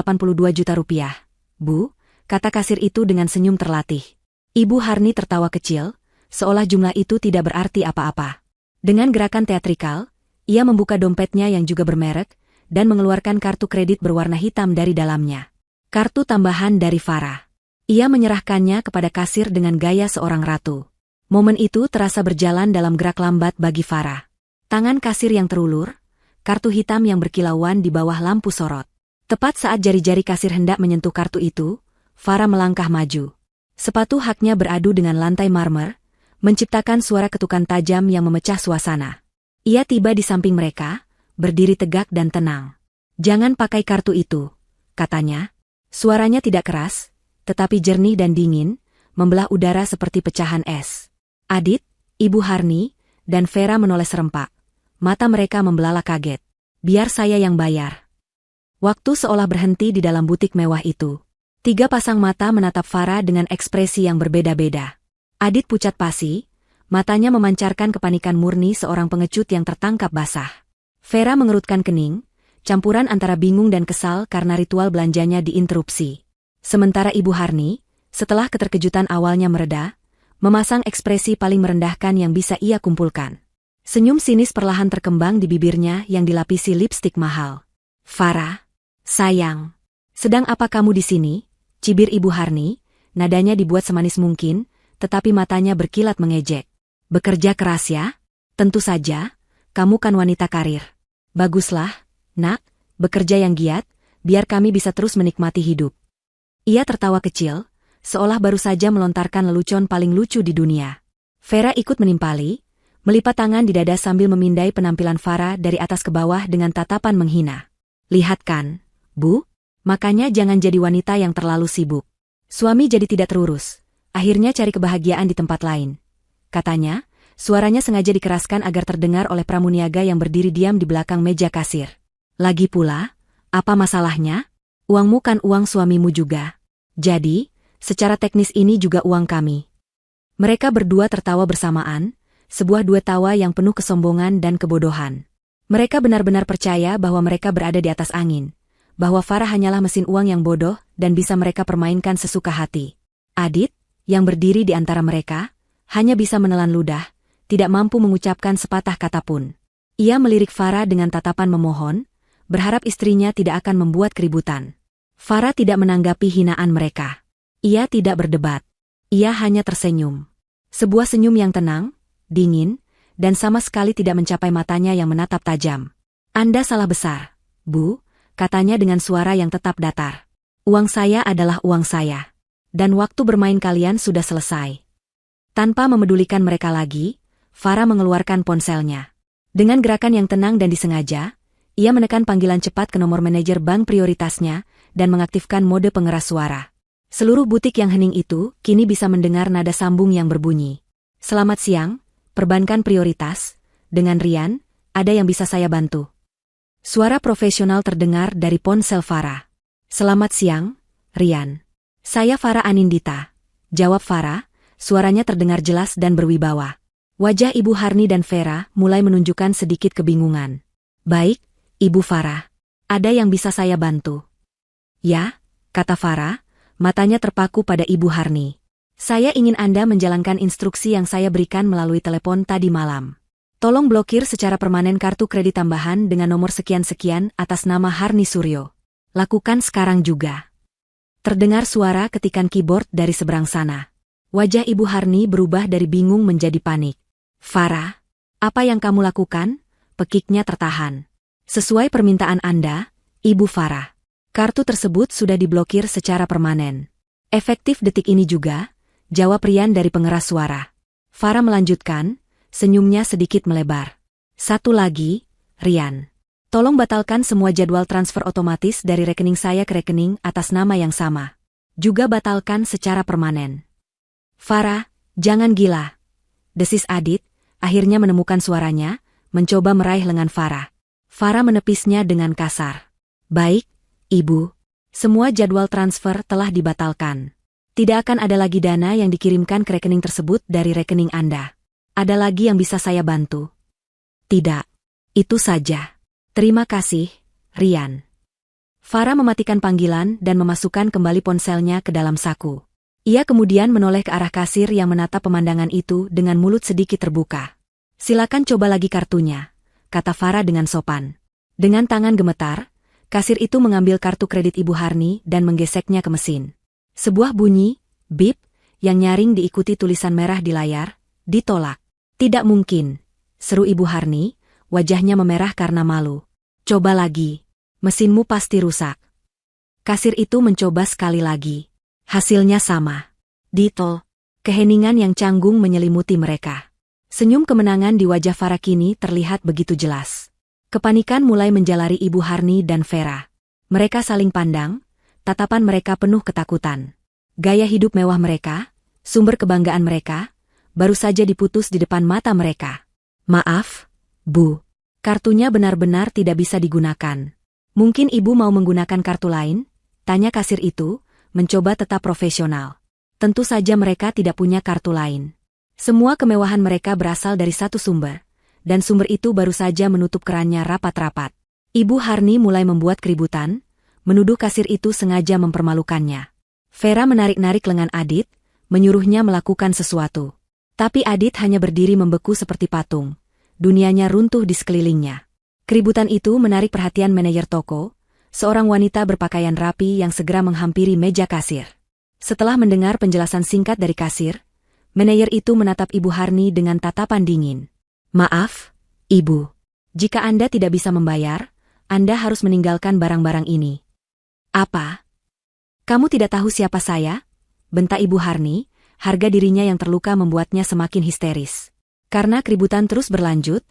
juta rupiah. Bu, kata kasir itu dengan senyum terlatih. Ibu Harni tertawa kecil, seolah jumlah itu tidak berarti apa-apa. Dengan gerakan teatrikal, ia membuka dompetnya yang juga bermerek, dan mengeluarkan kartu kredit berwarna hitam dari dalamnya. Kartu tambahan dari Farah. Ia menyerahkannya kepada kasir dengan gaya seorang ratu. Momen itu terasa berjalan dalam gerak lambat bagi Farah. Tangan kasir yang terulur, kartu hitam yang berkilauan di bawah lampu sorot. Tepat saat jari-jari kasir hendak menyentuh kartu itu, Farah melangkah maju. Sepatu haknya beradu dengan lantai marmer, menciptakan suara ketukan tajam yang memecah suasana. Ia tiba di samping mereka, berdiri tegak dan tenang. "Jangan pakai kartu itu," katanya. Suaranya tidak keras, tetapi jernih dan dingin, membelah udara seperti pecahan es. Adit, Ibu Harni, dan Vera menoleh serempak. Mata mereka membelalak kaget. "Biar saya yang bayar." Waktu seolah berhenti di dalam butik mewah itu. 3 pasang mata menatap Farah dengan ekspresi yang berbeda-beda. Adit pucat pasi, matanya memancarkan kepanikan murni seorang pengecut yang tertangkap basah. Vera mengerutkan kening, campuran antara bingung dan kesal karena ritual belanjanya diinterupsi. Sementara Ibu Harni, setelah keterkejutan awalnya mereda, memasang ekspresi paling merendahkan yang bisa ia kumpulkan. Senyum sinis perlahan terkembang di bibirnya yang dilapisi lipstik mahal. "Farah, sayang, sedang apa kamu di sini?" Cibir Ibu Harni, nadanya dibuat semanis mungkin, tetapi matanya berkilat mengejek. "Bekerja keras ya? Tentu saja, kamu kan wanita karir. Baguslah, nak, bekerja yang giat, biar kami bisa terus menikmati hidup." Ia tertawa kecil, seolah baru saja melontarkan lelucon paling lucu di dunia. Vera ikut menimpali, melipat tangan di dada sambil memindai penampilan Farah dari atas ke bawah dengan tatapan menghina. "Lihat kan, Bu? Makanya jangan jadi wanita yang terlalu sibuk. Suami jadi tidak terurus. Akhirnya cari kebahagiaan di tempat lain," katanya, suaranya sengaja dikeraskan agar terdengar oleh pramuniaga yang berdiri diam di belakang meja kasir. "Lagi pula, apa masalahnya? Uangmu kan uang suamimu juga. Jadi, secara teknis ini juga uang kami." Mereka berdua tertawa bersamaan, sebuah duet tawa yang penuh kesombongan dan kebodohan. Mereka benar-benar percaya bahwa mereka berada di atas angin, bahwa Farah hanyalah mesin uang yang bodoh dan bisa mereka permainkan sesuka hati. Adit, yang berdiri di antara mereka, hanya bisa menelan ludah, tidak mampu mengucapkan sepatah kata pun. Ia melirik Farah dengan tatapan memohon, berharap istrinya tidak akan membuat keributan. Farah tidak menanggapi hinaan mereka. Ia tidak berdebat. Ia hanya tersenyum. Sebuah senyum yang tenang, dingin, dan sama sekali tidak mencapai matanya yang menatap tajam. "Anda salah besar, Bu," katanya dengan suara yang tetap datar. "Uang saya adalah uang saya. Dan waktu bermain kalian sudah selesai." Tanpa memedulikan mereka lagi, Farah mengeluarkan ponselnya. Dengan gerakan yang tenang dan disengaja, ia menekan panggilan cepat ke nomor manajer bank prioritasnya dan mengaktifkan mode pengeras suara. Seluruh butik yang hening itu kini bisa mendengar nada sambung yang berbunyi. "Selamat siang, perbankan prioritas. Dengan Rian, ada yang bisa saya bantu?" Suara profesional terdengar dari ponsel Farah. "Selamat siang, Rian. Saya Farah Anindita," jawab Farah, suaranya terdengar jelas dan berwibawa. Wajah Ibu Harni dan Vera mulai menunjukkan sedikit kebingungan. "Baik, Ibu Farah. Ada yang bisa saya bantu?" "Ya," kata Farah, matanya terpaku pada Ibu Harni. "Saya ingin Anda menjalankan instruksi yang saya berikan melalui telepon tadi malam. Tolong blokir secara permanen kartu kredit tambahan dengan nomor sekian-sekian atas nama Harni Suryo. Lakukan sekarang juga." Terdengar suara ketikan keyboard dari seberang sana. Wajah Ibu Harni berubah dari bingung menjadi panik. "Farah, apa yang kamu lakukan?" Pekiknya tertahan. "Sesuai permintaan Anda, Ibu Farah. Kartu tersebut sudah diblokir secara permanen. Efektif detik ini juga," jawab Rian dari pengeras suara. Farah melanjutkan, senyumnya sedikit melebar. "Satu lagi, Rian. Tolong batalkan semua jadwal transfer otomatis dari rekening saya ke rekening atas nama yang sama. Juga batalkan secara permanen." "Farah, jangan gila," desis Adit, akhirnya menemukan suaranya, mencoba meraih lengan Farah. Farah menepisnya dengan kasar. "Baik, Ibu. Semua jadwal transfer telah dibatalkan. Tidak akan ada lagi dana yang dikirimkan ke rekening tersebut dari rekening Anda. Ada lagi yang bisa saya bantu?" "Tidak. Itu saja. Terima kasih, Rian." Farah mematikan panggilan dan memasukkan kembali ponselnya ke dalam saku. Ia kemudian menoleh ke arah kasir yang menatap pemandangan itu dengan mulut sedikit terbuka. "Silakan coba lagi kartunya," kata Farah dengan sopan. Dengan tangan gemetar, kasir itu mengambil kartu kredit Ibu Harni dan menggeseknya ke mesin. Sebuah bunyi, bip, yang nyaring diikuti tulisan merah di layar, "Ditolak." "Tidak mungkin," seru Ibu Harni, wajahnya memerah karena malu. "Coba lagi. Mesinmu pasti rusak." Kasir itu mencoba sekali lagi. Hasilnya sama. "Ditol." Keheningan yang canggung menyelimuti mereka. Senyum kemenangan di wajah Farah kini terlihat begitu jelas. Kepanikan mulai menjalari Ibu Harni dan Vera. Mereka saling pandang, tatapan mereka penuh ketakutan. Gaya hidup mewah mereka, sumber kebanggaan mereka, baru saja diputus di depan mata mereka. "Maaf, Bu. Kartunya benar-benar tidak bisa digunakan." "Mungkin Ibu mau menggunakan kartu lain?" tanya kasir itu, mencoba tetap profesional. Tentu saja mereka tidak punya kartu lain. Semua kemewahan mereka berasal dari satu sumber, dan sumber itu baru saja menutup kerannya rapat-rapat. Ibu Harni mulai membuat keributan, menuduh kasir itu sengaja mempermalukannya. Vera menarik-narik lengan Adit, menyuruhnya melakukan sesuatu. Tapi Adit hanya berdiri membeku seperti patung. Dunianya runtuh di sekelilingnya. Keributan itu menarik perhatian manajer toko, seorang wanita berpakaian rapi yang segera menghampiri meja kasir. Setelah mendengar penjelasan singkat dari kasir, manajer itu menatap Ibu Harni dengan tatapan dingin. "Maaf, Ibu. Jika Anda tidak bisa membayar, Anda harus meninggalkan barang-barang ini." "Apa? Kamu tidak tahu siapa saya?" bentak Ibu Harni, harga dirinya yang terluka membuatnya semakin histeris. Karena keributan terus berlanjut,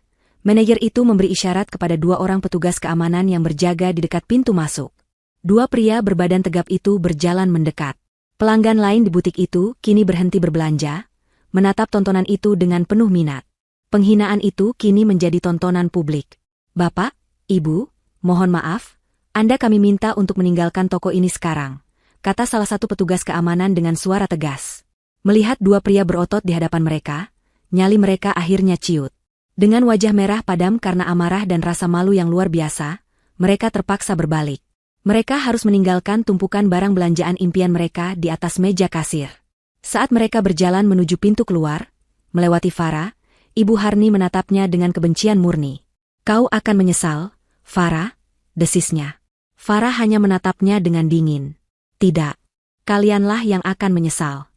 manajer itu memberi isyarat kepada dua orang petugas keamanan yang berjaga di dekat pintu masuk. Dua pria berbadan tegap itu berjalan mendekat. Pelanggan lain di butik itu kini berhenti berbelanja, menatap tontonan itu dengan penuh minat. Penghinaan itu kini menjadi tontonan publik. "Bapak, Ibu, mohon maaf, Anda kami minta untuk meninggalkan toko ini sekarang," kata salah satu petugas keamanan dengan suara tegas. Melihat dua pria berotot di hadapan mereka, nyali mereka akhirnya ciut. Dengan wajah merah padam karena amarah dan rasa malu yang luar biasa, mereka terpaksa berbalik. Mereka harus meninggalkan tumpukan barang belanjaan impian mereka di atas meja kasir. Saat mereka berjalan menuju pintu keluar, melewati Farah, Ibu Harni menatapnya dengan kebencian murni. "Kau akan menyesal, Farah," desisnya. Farah hanya menatapnya dengan dingin. "Tidak. Kalianlah yang akan menyesal."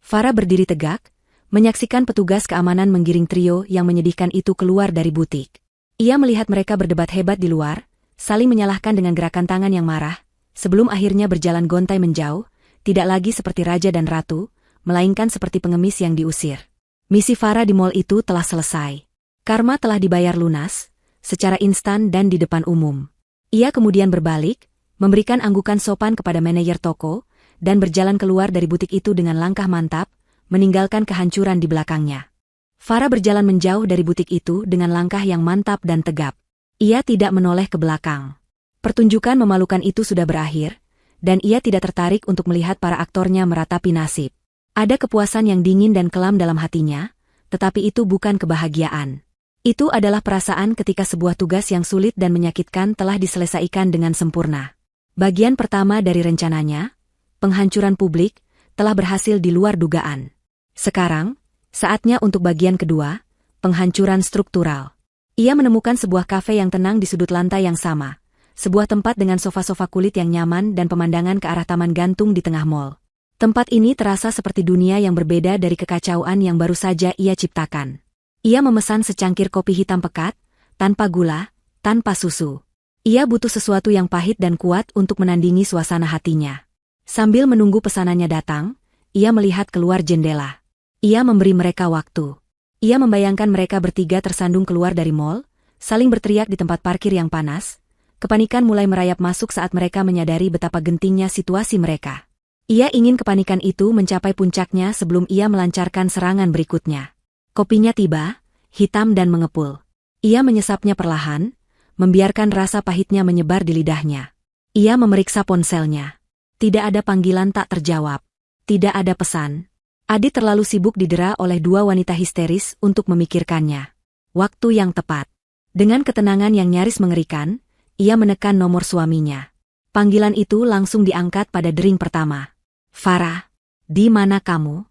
Farah berdiri tegak, menyaksikan petugas keamanan menggiring trio yang menyedihkan itu keluar dari butik. Ia melihat mereka berdebat hebat di luar, saling menyalahkan dengan gerakan tangan yang marah, sebelum akhirnya berjalan gontai menjauh, tidak lagi seperti raja dan ratu, melainkan seperti pengemis yang diusir. Misi Farah di mall itu telah selesai. Karma telah dibayar lunas, secara instan dan di depan umum. Ia kemudian berbalik, memberikan anggukan sopan kepada manajer toko, dan berjalan keluar dari butik itu dengan langkah mantap, meninggalkan kehancuran di belakangnya. Farah berjalan menjauh dari butik itu dengan langkah yang mantap dan tegap. Ia tidak menoleh ke belakang. Pertunjukan memalukan itu sudah berakhir, dan ia tidak tertarik untuk melihat para aktornya meratapi nasib. Ada kepuasan yang dingin dan kelam dalam hatinya, tetapi itu bukan kebahagiaan. Itu adalah perasaan ketika sebuah tugas yang sulit dan menyakitkan telah diselesaikan dengan sempurna. Bagian pertama dari rencananya, penghancuran publik, telah berhasil di luar dugaan. Sekarang, saatnya untuk bagian kedua, penghancuran struktural. Ia menemukan sebuah kafe yang tenang di sudut lantai yang sama. Sebuah tempat dengan sofa-sofa kulit yang nyaman dan pemandangan ke arah taman gantung di tengah mall. Tempat ini terasa seperti dunia yang berbeda dari kekacauan yang baru saja ia ciptakan. Ia memesan secangkir kopi hitam pekat, tanpa gula, tanpa susu. Ia butuh sesuatu yang pahit dan kuat untuk menandingi suasana hatinya. Sambil menunggu pesanannya datang, ia melihat keluar jendela. Ia memberi mereka waktu. Ia membayangkan mereka bertiga tersandung keluar dari mall, saling berteriak di tempat parkir yang panas. Kepanikan mulai merayap masuk saat mereka menyadari betapa gentingnya situasi mereka. Ia ingin kepanikan itu mencapai puncaknya sebelum ia melancarkan serangan berikutnya. Kopinya tiba, hitam dan mengepul. Ia menyesapnya perlahan, membiarkan rasa pahitnya menyebar di lidahnya. Ia memeriksa ponselnya. Tidak ada panggilan tak terjawab. Tidak ada pesan. Adit terlalu sibuk didera oleh dua wanita histeris untuk memikirkannya. Waktu yang tepat. Dengan ketenangan yang nyaris mengerikan, ia menekan nomor suaminya. Panggilan itu langsung diangkat pada dering pertama. Farah, di mana kamu?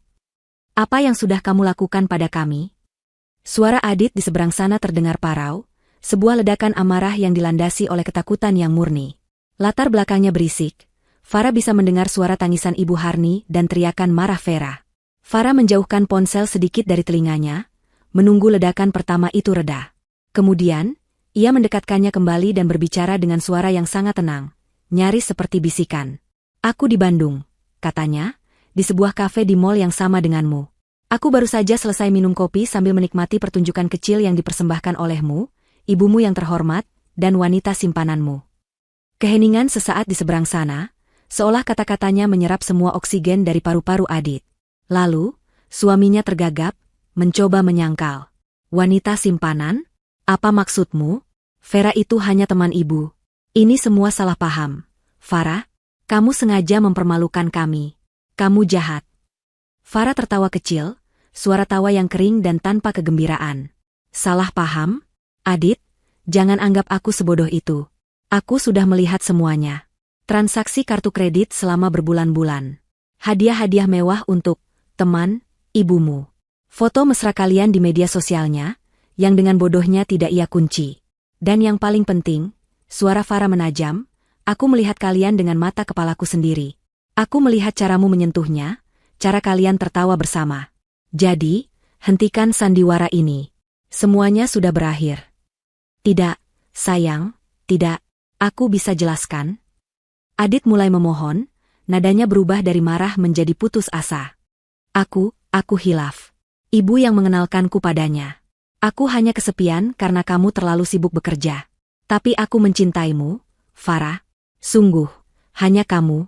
Apa yang sudah kamu lakukan pada kami? Suara Adit di seberang sana terdengar parau, sebuah ledakan amarah yang dilandasi oleh ketakutan yang murni. Latar belakangnya berisik. Farah bisa mendengar suara tangisan Ibu Harni dan teriakan marah Vera. Farah menjauhkan ponsel sedikit dari telinganya, menunggu ledakan pertama itu reda. Kemudian, ia mendekatkannya kembali dan berbicara dengan suara yang sangat tenang, nyaris seperti bisikan. Aku di Bandung, katanya, di sebuah kafe di mall yang sama denganmu. Aku baru saja selesai minum kopi sambil menikmati pertunjukan kecil yang dipersembahkan olehmu, ibumu yang terhormat, dan wanita simpananmu. Keheningan sesaat di seberang sana, seolah kata-katanya menyerap semua oksigen dari paru-paru Adit. Lalu, suaminya tergagap, mencoba menyangkal. Wanita simpanan? Apa maksudmu? Vera itu hanya teman ibu. Ini semua salah paham. Farah, kamu sengaja mempermalukan kami. Kamu jahat. Farah tertawa kecil, suara tawa yang kering dan tanpa kegembiraan. Salah paham? Adit, jangan anggap aku sebodoh itu. Aku sudah melihat semuanya. Transaksi kartu kredit selama berbulan-bulan. Hadiah-hadiah mewah untuk teman, ibumu. Foto mesra kalian di media sosialnya, yang dengan bodohnya tidak ia kunci. Dan yang paling penting, suara Farah menajam, aku melihat kalian dengan mata kepalaku sendiri. Aku melihat caramu menyentuhnya, cara kalian tertawa bersama. Jadi, hentikan sandiwara ini. Semuanya sudah berakhir. Tidak, sayang, tidak. Aku bisa jelaskan? Adit mulai memohon, nadanya berubah dari marah menjadi putus asa. Aku hilaf. Ibu yang mengenalkanku padanya. Aku hanya kesepian karena kamu terlalu sibuk bekerja. Tapi aku mencintaimu, Farah. Sungguh, hanya kamu.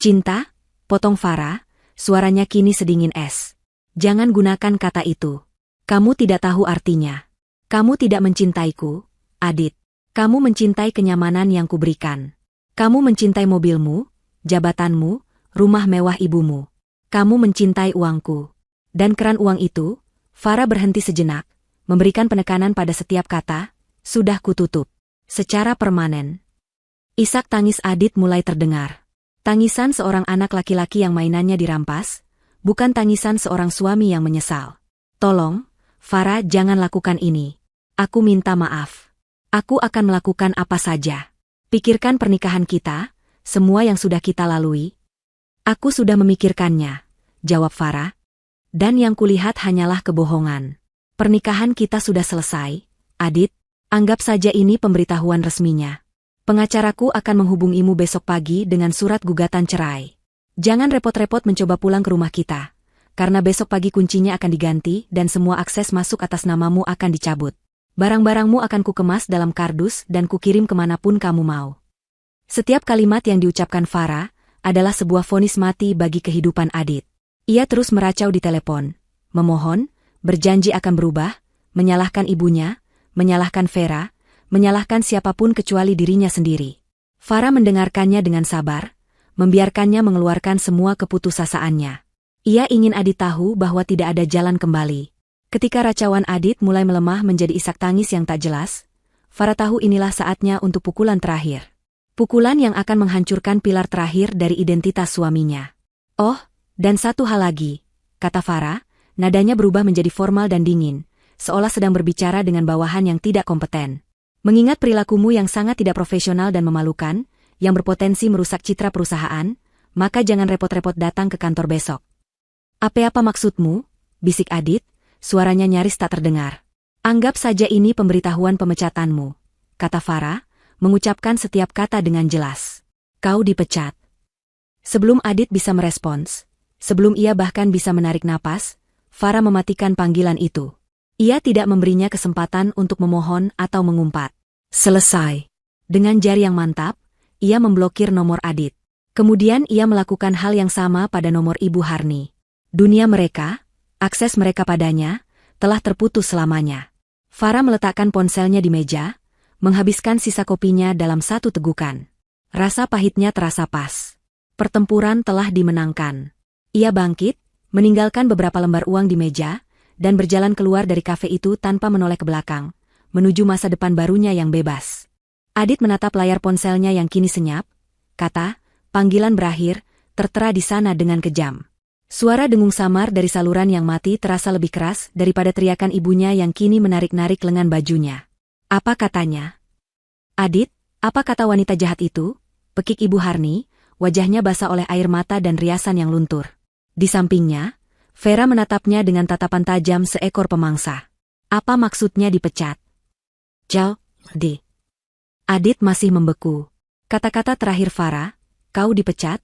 Cinta? Potong Farah, suaranya kini sedingin es. Jangan gunakan kata itu. Kamu tidak tahu artinya. Kamu tidak mencintaiku, Adit. Kamu mencintai kenyamanan yang kuberikan. Kamu mencintai mobilmu, jabatanmu, rumah mewah ibumu. Kamu mencintai uangku. Dan keran uang itu, Farah berhenti sejenak, memberikan penekanan pada setiap kata, sudah kututup. Secara permanen. Isak tangis Adit mulai terdengar. Tangisan seorang anak laki-laki yang mainannya dirampas, bukan tangisan seorang suami yang menyesal. Tolong, Farah, jangan lakukan ini. Aku minta maaf. Aku akan melakukan apa saja. Pikirkan pernikahan kita, semua yang sudah kita lalui. Aku sudah memikirkannya, jawab Farah. Dan yang kulihat hanyalah kebohongan. Pernikahan kita sudah selesai, Adit. Anggap saja ini pemberitahuan resminya. Pengacaraku akan menghubungimu besok pagi dengan surat gugatan cerai. Jangan repot-repot mencoba pulang ke rumah kita, karena besok pagi kuncinya akan diganti dan semua akses masuk atas namamu akan dicabut. Barang-barangmu akan kukemas dalam kardus dan kukirim kemanapun kamu mau. Setiap kalimat yang diucapkan Farah adalah sebuah vonis mati bagi kehidupan Adit. Ia terus meracau di telepon, memohon, berjanji akan berubah, menyalahkan ibunya, menyalahkan Vera, menyalahkan siapapun kecuali dirinya sendiri. Farah mendengarkannya dengan sabar, membiarkannya mengeluarkan semua keputusasaannya. Ia ingin Adit tahu bahwa tidak ada jalan kembali. Ketika racauan Adit mulai melemah menjadi isak tangis yang tak jelas, Farah tahu inilah saatnya untuk pukulan terakhir. Pukulan yang akan menghancurkan pilar terakhir dari identitas suaminya. Oh, dan satu hal lagi, kata Farah, nadanya berubah menjadi formal dan dingin, seolah sedang berbicara dengan bawahan yang tidak kompeten. Mengingat perilakumu yang sangat tidak profesional dan memalukan, yang berpotensi merusak citra perusahaan, maka jangan repot-repot datang ke kantor besok. Apa maksudmu? Bisik Adit. Suaranya nyaris tak terdengar. Anggap saja ini pemberitahuan pemecatanmu, kata Farah, mengucapkan setiap kata dengan jelas. Kau dipecat. Sebelum Adit bisa merespons, sebelum ia bahkan bisa menarik napas, Farah mematikan panggilan itu. Ia tidak memberinya kesempatan untuk memohon atau mengumpat. Selesai. Dengan jari yang mantap, ia memblokir nomor Adit. Kemudian ia melakukan hal yang sama pada nomor Ibu Harni. Dunia mereka, akses mereka padanya, telah terputus selamanya. Farah meletakkan ponselnya di meja, menghabiskan sisa kopinya dalam satu tegukan. Rasa pahitnya terasa pas. Pertempuran telah dimenangkan. Ia bangkit, meninggalkan beberapa lembar uang di meja, dan berjalan keluar dari kafe itu tanpa menoleh ke belakang, menuju masa depan barunya yang bebas. Adit menatap layar ponselnya yang kini senyap, kata, panggilan berakhir, tertera di sana dengan kejam. Suara dengung samar dari saluran yang mati terasa lebih keras daripada teriakan ibunya yang kini menarik-narik lengan bajunya. Apa katanya? Adit, apa kata wanita jahat itu? Pekik Ibu Harni, wajahnya basah oleh air mata dan riasan yang luntur. Di sampingnya, Vera menatapnya dengan tatapan tajam seekor pemangsa. Apa maksudnya dipecat? Jauh, di. Adit masih membeku. Kata-kata terakhir Farah, kau dipecat,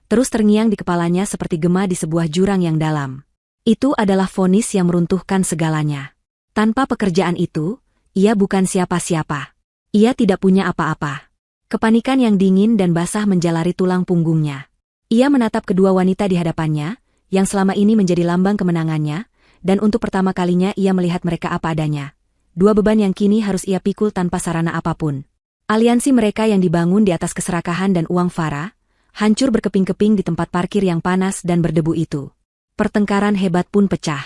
terus terngiang di kepalanya seperti gema di sebuah jurang yang dalam. Itu adalah vonis yang meruntuhkan segalanya. Tanpa pekerjaan itu, ia bukan siapa-siapa. Ia tidak punya apa-apa. Kepanikan yang dingin dan basah menjalari tulang punggungnya. Ia menatap kedua wanita di hadapannya, yang selama ini menjadi lambang kemenangannya, dan untuk pertama kalinya ia melihat mereka apa adanya. Dua beban yang kini harus ia pikul tanpa sarana apapun. Aliansi mereka yang dibangun di atas keserakahan dan uang Farah, hancur berkeping-keping di tempat parkir yang panas dan berdebu itu. Pertengkaran hebat pun pecah.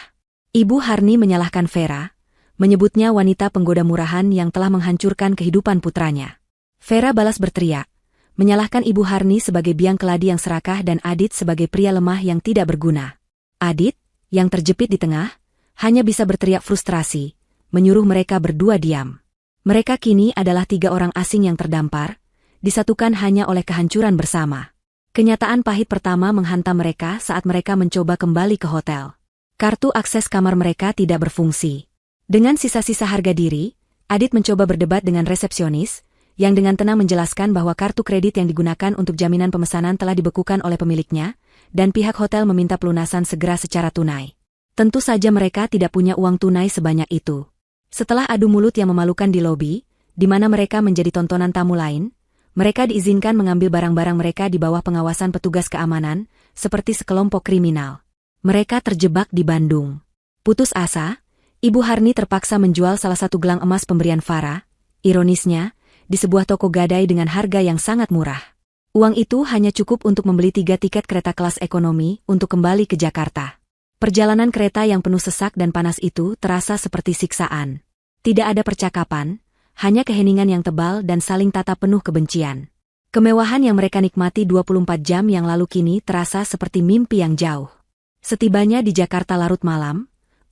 Ibu Harni menyalahkan Vera, menyebutnya wanita penggoda murahan yang telah menghancurkan kehidupan putranya. Vera balas berteriak, menyalahkan Ibu Harni sebagai biang keladi yang serakah dan Adit sebagai pria lemah yang tidak berguna. Adit, yang terjepit di tengah, hanya bisa berteriak frustrasi, menyuruh mereka berdua diam. Mereka kini adalah 3 orang asing yang terdampar, disatukan hanya oleh kehancuran bersama. Kenyataan pahit pertama menghantam mereka saat mereka mencoba kembali ke hotel. Kartu akses kamar mereka tidak berfungsi. Dengan sisa-sisa harga diri, Adit mencoba berdebat dengan resepsionis, yang dengan tenang menjelaskan bahwa kartu kredit yang digunakan untuk jaminan pemesanan telah dibekukan oleh pemiliknya, dan pihak hotel meminta pelunasan segera secara tunai. Tentu saja mereka tidak punya uang tunai sebanyak itu. Setelah adu mulut yang memalukan di lobi, di mana mereka menjadi tontonan tamu lain, mereka diizinkan mengambil barang-barang mereka di bawah pengawasan petugas keamanan, seperti sekelompok kriminal. Mereka terjebak di Bandung. Putus asa, Ibu Harni terpaksa menjual salah satu gelang emas pemberian Farah, ironisnya, di sebuah toko gadai dengan harga yang sangat murah. Uang itu hanya cukup untuk membeli 3 tiket kereta kelas ekonomi untuk kembali ke Jakarta. Perjalanan kereta yang penuh sesak dan panas itu terasa seperti siksaan. Tidak ada percakapan, hanya keheningan yang tebal dan saling tatap penuh kebencian. Kemewahan yang mereka nikmati 24 jam yang lalu kini terasa seperti mimpi yang jauh. Setibanya di Jakarta larut malam,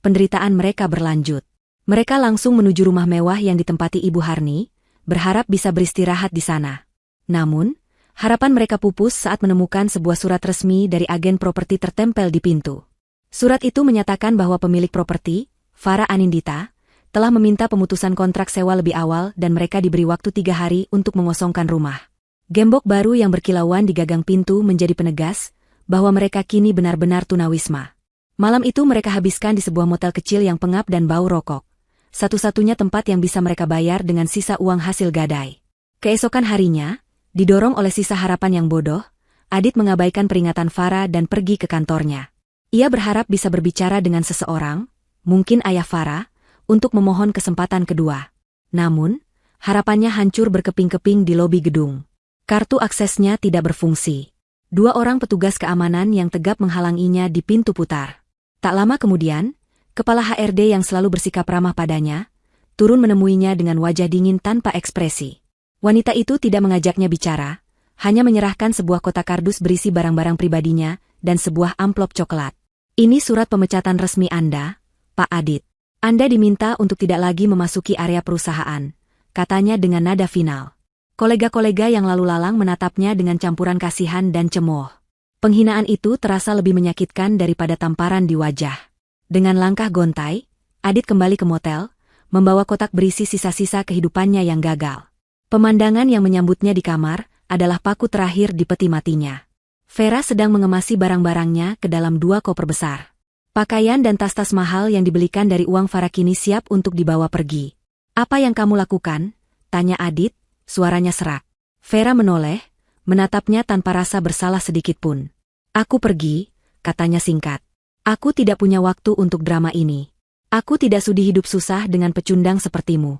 penderitaan mereka berlanjut. Mereka langsung menuju rumah mewah yang ditempati Ibu Harni, berharap bisa beristirahat di sana. Namun, harapan mereka pupus saat menemukan sebuah surat resmi dari agen properti tertempel di pintu. Surat itu menyatakan bahwa pemilik properti, Farah Anindita, telah meminta pemutusan kontrak sewa lebih awal dan mereka diberi waktu 3 hari untuk mengosongkan rumah. Gembok baru yang berkilauan di gagang pintu menjadi penegas bahwa mereka kini benar-benar tunawisma. Malam itu mereka habiskan di sebuah motel kecil yang pengap dan bau rokok. Satu-satunya tempat yang bisa mereka bayar dengan sisa uang hasil gadai. Keesokan harinya, didorong oleh sisa harapan yang bodoh, Adit mengabaikan peringatan Farah dan pergi ke kantornya. Ia berharap bisa berbicara dengan seseorang, mungkin ayah Farah, untuk memohon kesempatan kedua. Namun, harapannya hancur berkeping-keping di lobi gedung. Kartu aksesnya tidak berfungsi. 2 orang petugas keamanan yang tegap menghalanginya di pintu putar. Tak lama kemudian, kepala HRD yang selalu bersikap ramah padanya, turun menemuinya dengan wajah dingin tanpa ekspresi. Wanita itu tidak mengajaknya bicara, hanya menyerahkan sebuah kotak kardus berisi barang-barang pribadinya dan sebuah amplop coklat. Ini surat pemecatan resmi Anda, Pak Adit. Anda diminta untuk tidak lagi memasuki area perusahaan, katanya dengan nada final. Kolega-kolega yang lalu lalang menatapnya dengan campuran kasihan dan cemooh. Penghinaan itu terasa lebih menyakitkan daripada tamparan di wajah. Dengan langkah gontai, Adit kembali ke motel, membawa kotak berisi sisa-sisa kehidupannya yang gagal. Pemandangan yang menyambutnya di kamar adalah paku terakhir di peti matinya. Vera sedang mengemasi barang-barangnya ke dalam 2 koper besar. Pakaian dan tas-tas mahal yang dibelikan dari uang Farah kini siap untuk dibawa pergi. Apa yang kamu lakukan? Tanya Adit, suaranya serak. Vera menoleh, menatapnya tanpa rasa bersalah sedikit pun. Aku pergi, katanya singkat. Aku tidak punya waktu untuk drama ini. Aku tidak sudi hidup susah dengan pecundang sepertimu.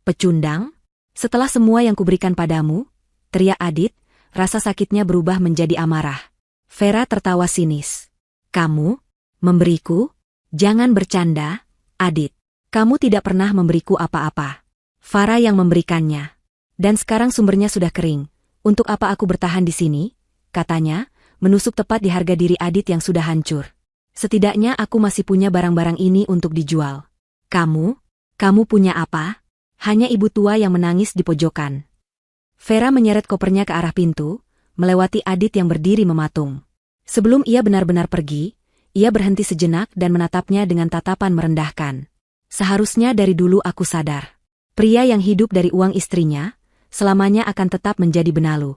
Pecundang? Setelah semua yang kuberikan padamu? Teriak Adit, rasa sakitnya berubah menjadi amarah. Vera tertawa sinis. Kamu? Memberiku? Jangan bercanda, Adit. Kamu tidak pernah memberiku apa-apa. Farah yang memberikannya. Dan sekarang sumbernya sudah kering. Untuk apa aku bertahan di sini? Katanya, menusuk tepat di harga diri Adit yang sudah hancur. Setidaknya aku masih punya barang-barang ini untuk dijual. Kamu punya apa? Hanya ibu tua yang menangis di pojokan. Vera menyeret kopernya ke arah pintu, melewati Adit yang berdiri mematung. Sebelum ia benar-benar pergi, ia berhenti sejenak dan menatapnya dengan tatapan merendahkan. Seharusnya dari dulu aku sadar. Pria yang hidup dari uang istrinya, selamanya akan tetap menjadi benalu.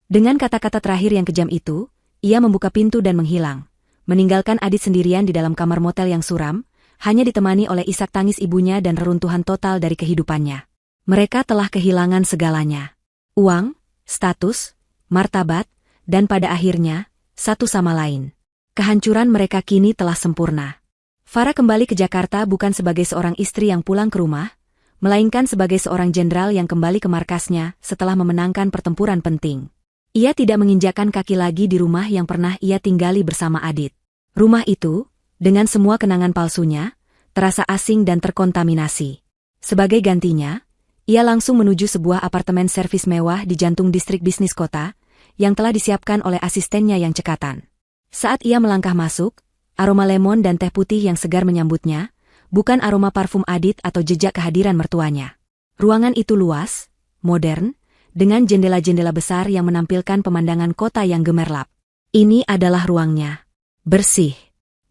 Dengan kata-kata terakhir yang kejam itu, ia membuka pintu dan menghilang, meninggalkan Adit sendirian di dalam kamar motel yang suram, hanya ditemani oleh isak tangis ibunya dan reruntuhan total dari kehidupannya. Mereka telah kehilangan segalanya. Uang, status, martabat, dan pada akhirnya, satu sama lain. Kehancuran mereka kini telah sempurna. Farah kembali ke Jakarta bukan sebagai seorang istri yang pulang ke rumah, melainkan sebagai seorang jenderal yang kembali ke markasnya setelah memenangkan pertempuran penting. Ia tidak menginjakkan kaki lagi di rumah yang pernah ia tinggali bersama Adit. Rumah itu, dengan semua kenangan palsunya, terasa asing dan terkontaminasi. Sebagai gantinya, ia langsung menuju sebuah apartemen servis mewah di jantung distrik bisnis kota, yang telah disiapkan oleh asistennya yang cekatan. Saat ia melangkah masuk, aroma lemon dan teh putih yang segar menyambutnya, bukan aroma parfum Adit atau jejak kehadiran mertuanya. Ruangan itu luas, modern, dengan jendela-jendela besar yang menampilkan pemandangan kota yang gemerlap. Ini adalah ruangnya. Bersih,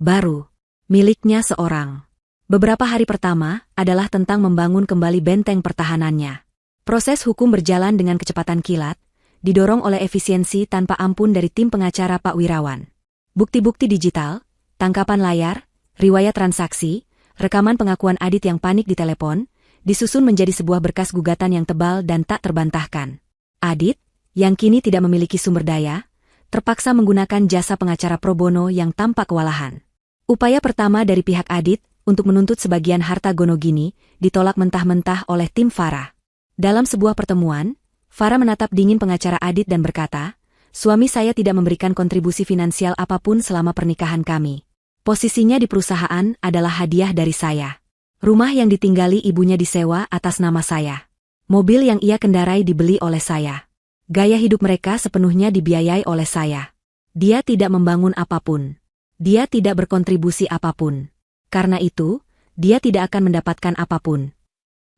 baru, miliknya seorang. Beberapa hari pertama adalah tentang membangun kembali benteng pertahanannya. Proses hukum berjalan dengan kecepatan kilat, didorong oleh efisiensi tanpa ampun dari tim pengacara Pak Wirawan. Bukti-bukti digital, tangkapan layar, riwayat transaksi, rekaman pengakuan Adit yang panik di telepon, disusun menjadi sebuah berkas gugatan yang tebal dan tak terbantahkan. Adit, yang kini tidak memiliki sumber daya, terpaksa menggunakan jasa pengacara pro bono yang tampak kewalahan. Upaya pertama dari pihak Adit untuk menuntut sebagian harta Gonogini ditolak mentah-mentah oleh tim Farah. Dalam sebuah pertemuan, Farah menatap dingin pengacara Adit dan berkata, "Suami saya tidak memberikan kontribusi finansial apapun selama pernikahan kami. Posisinya di perusahaan adalah hadiah dari saya. Rumah yang ditinggali ibunya disewa atas nama saya. Mobil yang ia kendarai dibeli oleh saya. Gaya hidup mereka sepenuhnya dibiayai oleh saya. Dia tidak membangun apapun. Dia tidak berkontribusi apapun. Karena itu, dia tidak akan mendapatkan apapun."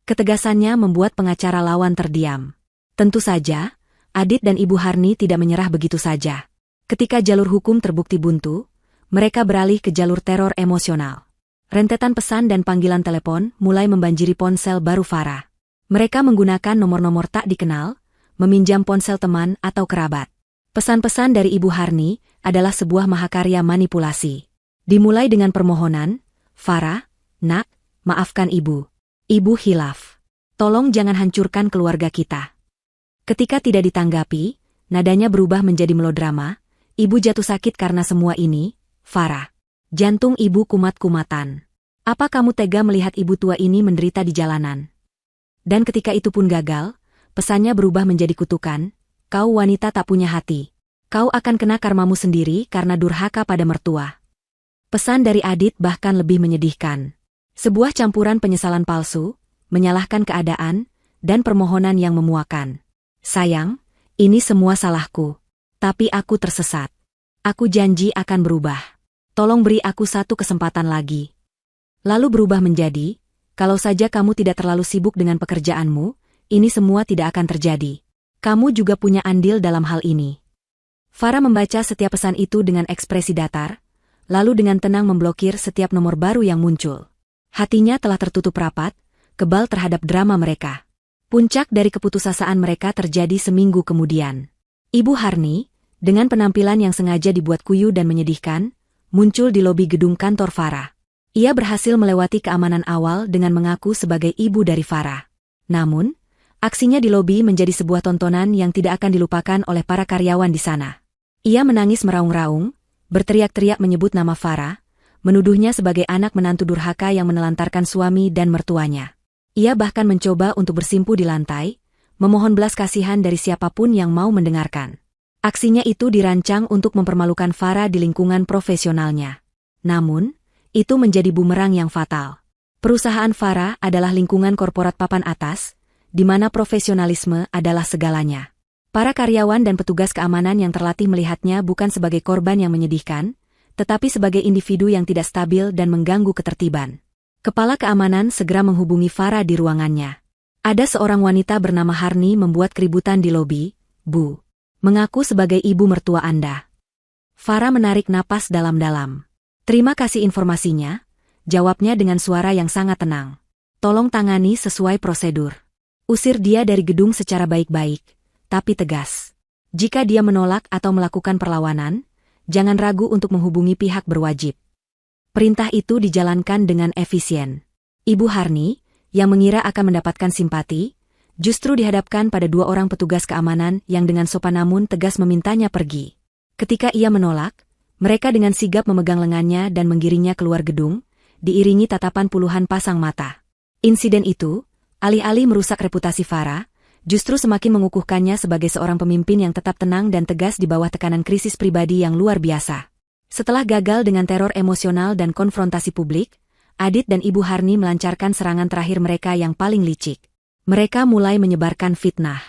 Ketegasannya membuat pengacara lawan terdiam. Tentu saja, Adit dan Ibu Harni tidak menyerah begitu saja. Ketika jalur hukum terbukti buntu, mereka beralih ke jalur teror emosional. Rentetan pesan dan panggilan telepon mulai membanjiri ponsel baru Farah. Mereka menggunakan nomor-nomor tak dikenal, meminjam ponsel teman atau kerabat. Pesan-pesan dari Ibu Harni adalah sebuah mahakarya manipulasi. Dimulai dengan permohonan, "Farah, nak, maafkan ibu. Ibu hilaf. Tolong jangan hancurkan keluarga kita." Ketika tidak ditanggapi, nadanya berubah menjadi melodrama. "Ibu jatuh sakit karena semua ini, Farah. Jantung ibu kumat-kumatan. Apa kamu tega melihat ibu tua ini menderita di jalanan?" Dan ketika itu pun gagal, pesannya berubah menjadi kutukan, "Kau wanita tak punya hati. Kau akan kena karmamu sendiri karena durhaka pada mertua." Pesan dari Adit bahkan lebih menyedihkan. Sebuah campuran penyesalan palsu, menyalahkan keadaan, dan permohonan yang memuakan. "Sayang, ini semua salahku. Tapi aku tersesat. Aku janji akan berubah. Tolong beri aku satu kesempatan lagi." Lalu berubah menjadi, "Kalau saja kamu tidak terlalu sibuk dengan pekerjaanmu, ini semua tidak akan terjadi. Kamu juga punya andil dalam hal ini." Farah membaca setiap pesan itu dengan ekspresi datar, lalu dengan tenang memblokir setiap nomor baru yang muncul. Hatinya telah tertutup rapat, kebal terhadap drama mereka. Puncak dari keputusasaan mereka terjadi seminggu kemudian. Ibu Harni, dengan penampilan yang sengaja dibuat kuyu dan menyedihkan, muncul di lobi gedung kantor Farah. Ia berhasil melewati keamanan awal dengan mengaku sebagai ibu dari Farah. Namun, aksinya di lobi menjadi sebuah tontonan yang tidak akan dilupakan oleh para karyawan di sana. Ia menangis meraung-raung, berteriak-teriak menyebut nama Farah, menuduhnya sebagai anak menantu durhaka yang menelantarkan suami dan mertuanya. Ia bahkan mencoba untuk bersimpu di lantai, memohon belas kasihan dari siapapun yang mau mendengarkan. Aksinya itu dirancang untuk mempermalukan Farah di lingkungan profesionalnya. Namun, itu menjadi bumerang yang fatal. Perusahaan Farah adalah lingkungan korporat papan atas, di mana profesionalisme adalah segalanya. Para karyawan dan petugas keamanan yang terlatih melihatnya bukan sebagai korban yang menyedihkan, tetapi sebagai individu yang tidak stabil dan mengganggu ketertiban. Kepala keamanan segera menghubungi Farah di ruangannya. Ada seorang wanita bernama Harni membuat keributan di lobi, Bu. Mengaku sebagai ibu mertua Anda. Farah menarik napas dalam-dalam. Terima kasih informasinya, jawabnya dengan suara yang sangat tenang. Tolong tangani sesuai prosedur. Usir dia dari gedung secara baik-baik, tapi tegas. Jika dia menolak atau melakukan perlawanan, jangan ragu untuk menghubungi pihak berwajib. Perintah itu dijalankan dengan efisien. Ibu Harni, yang mengira akan mendapatkan simpati, justru dihadapkan pada dua orang petugas keamanan yang dengan sopan namun tegas memintanya pergi. Ketika ia menolak, mereka dengan sigap memegang lengannya dan menggiringnya keluar gedung, diiringi tatapan puluhan pasang mata. Insiden itu, alih-alih merusak reputasi Farah, justru semakin mengukuhkannya sebagai seorang pemimpin yang tetap tenang dan tegas di bawah tekanan krisis pribadi yang luar biasa. Setelah gagal dengan teror emosional dan konfrontasi publik, Adit dan Ibu Harni melancarkan serangan terakhir mereka yang paling licik. Mereka mulai menyebarkan fitnah.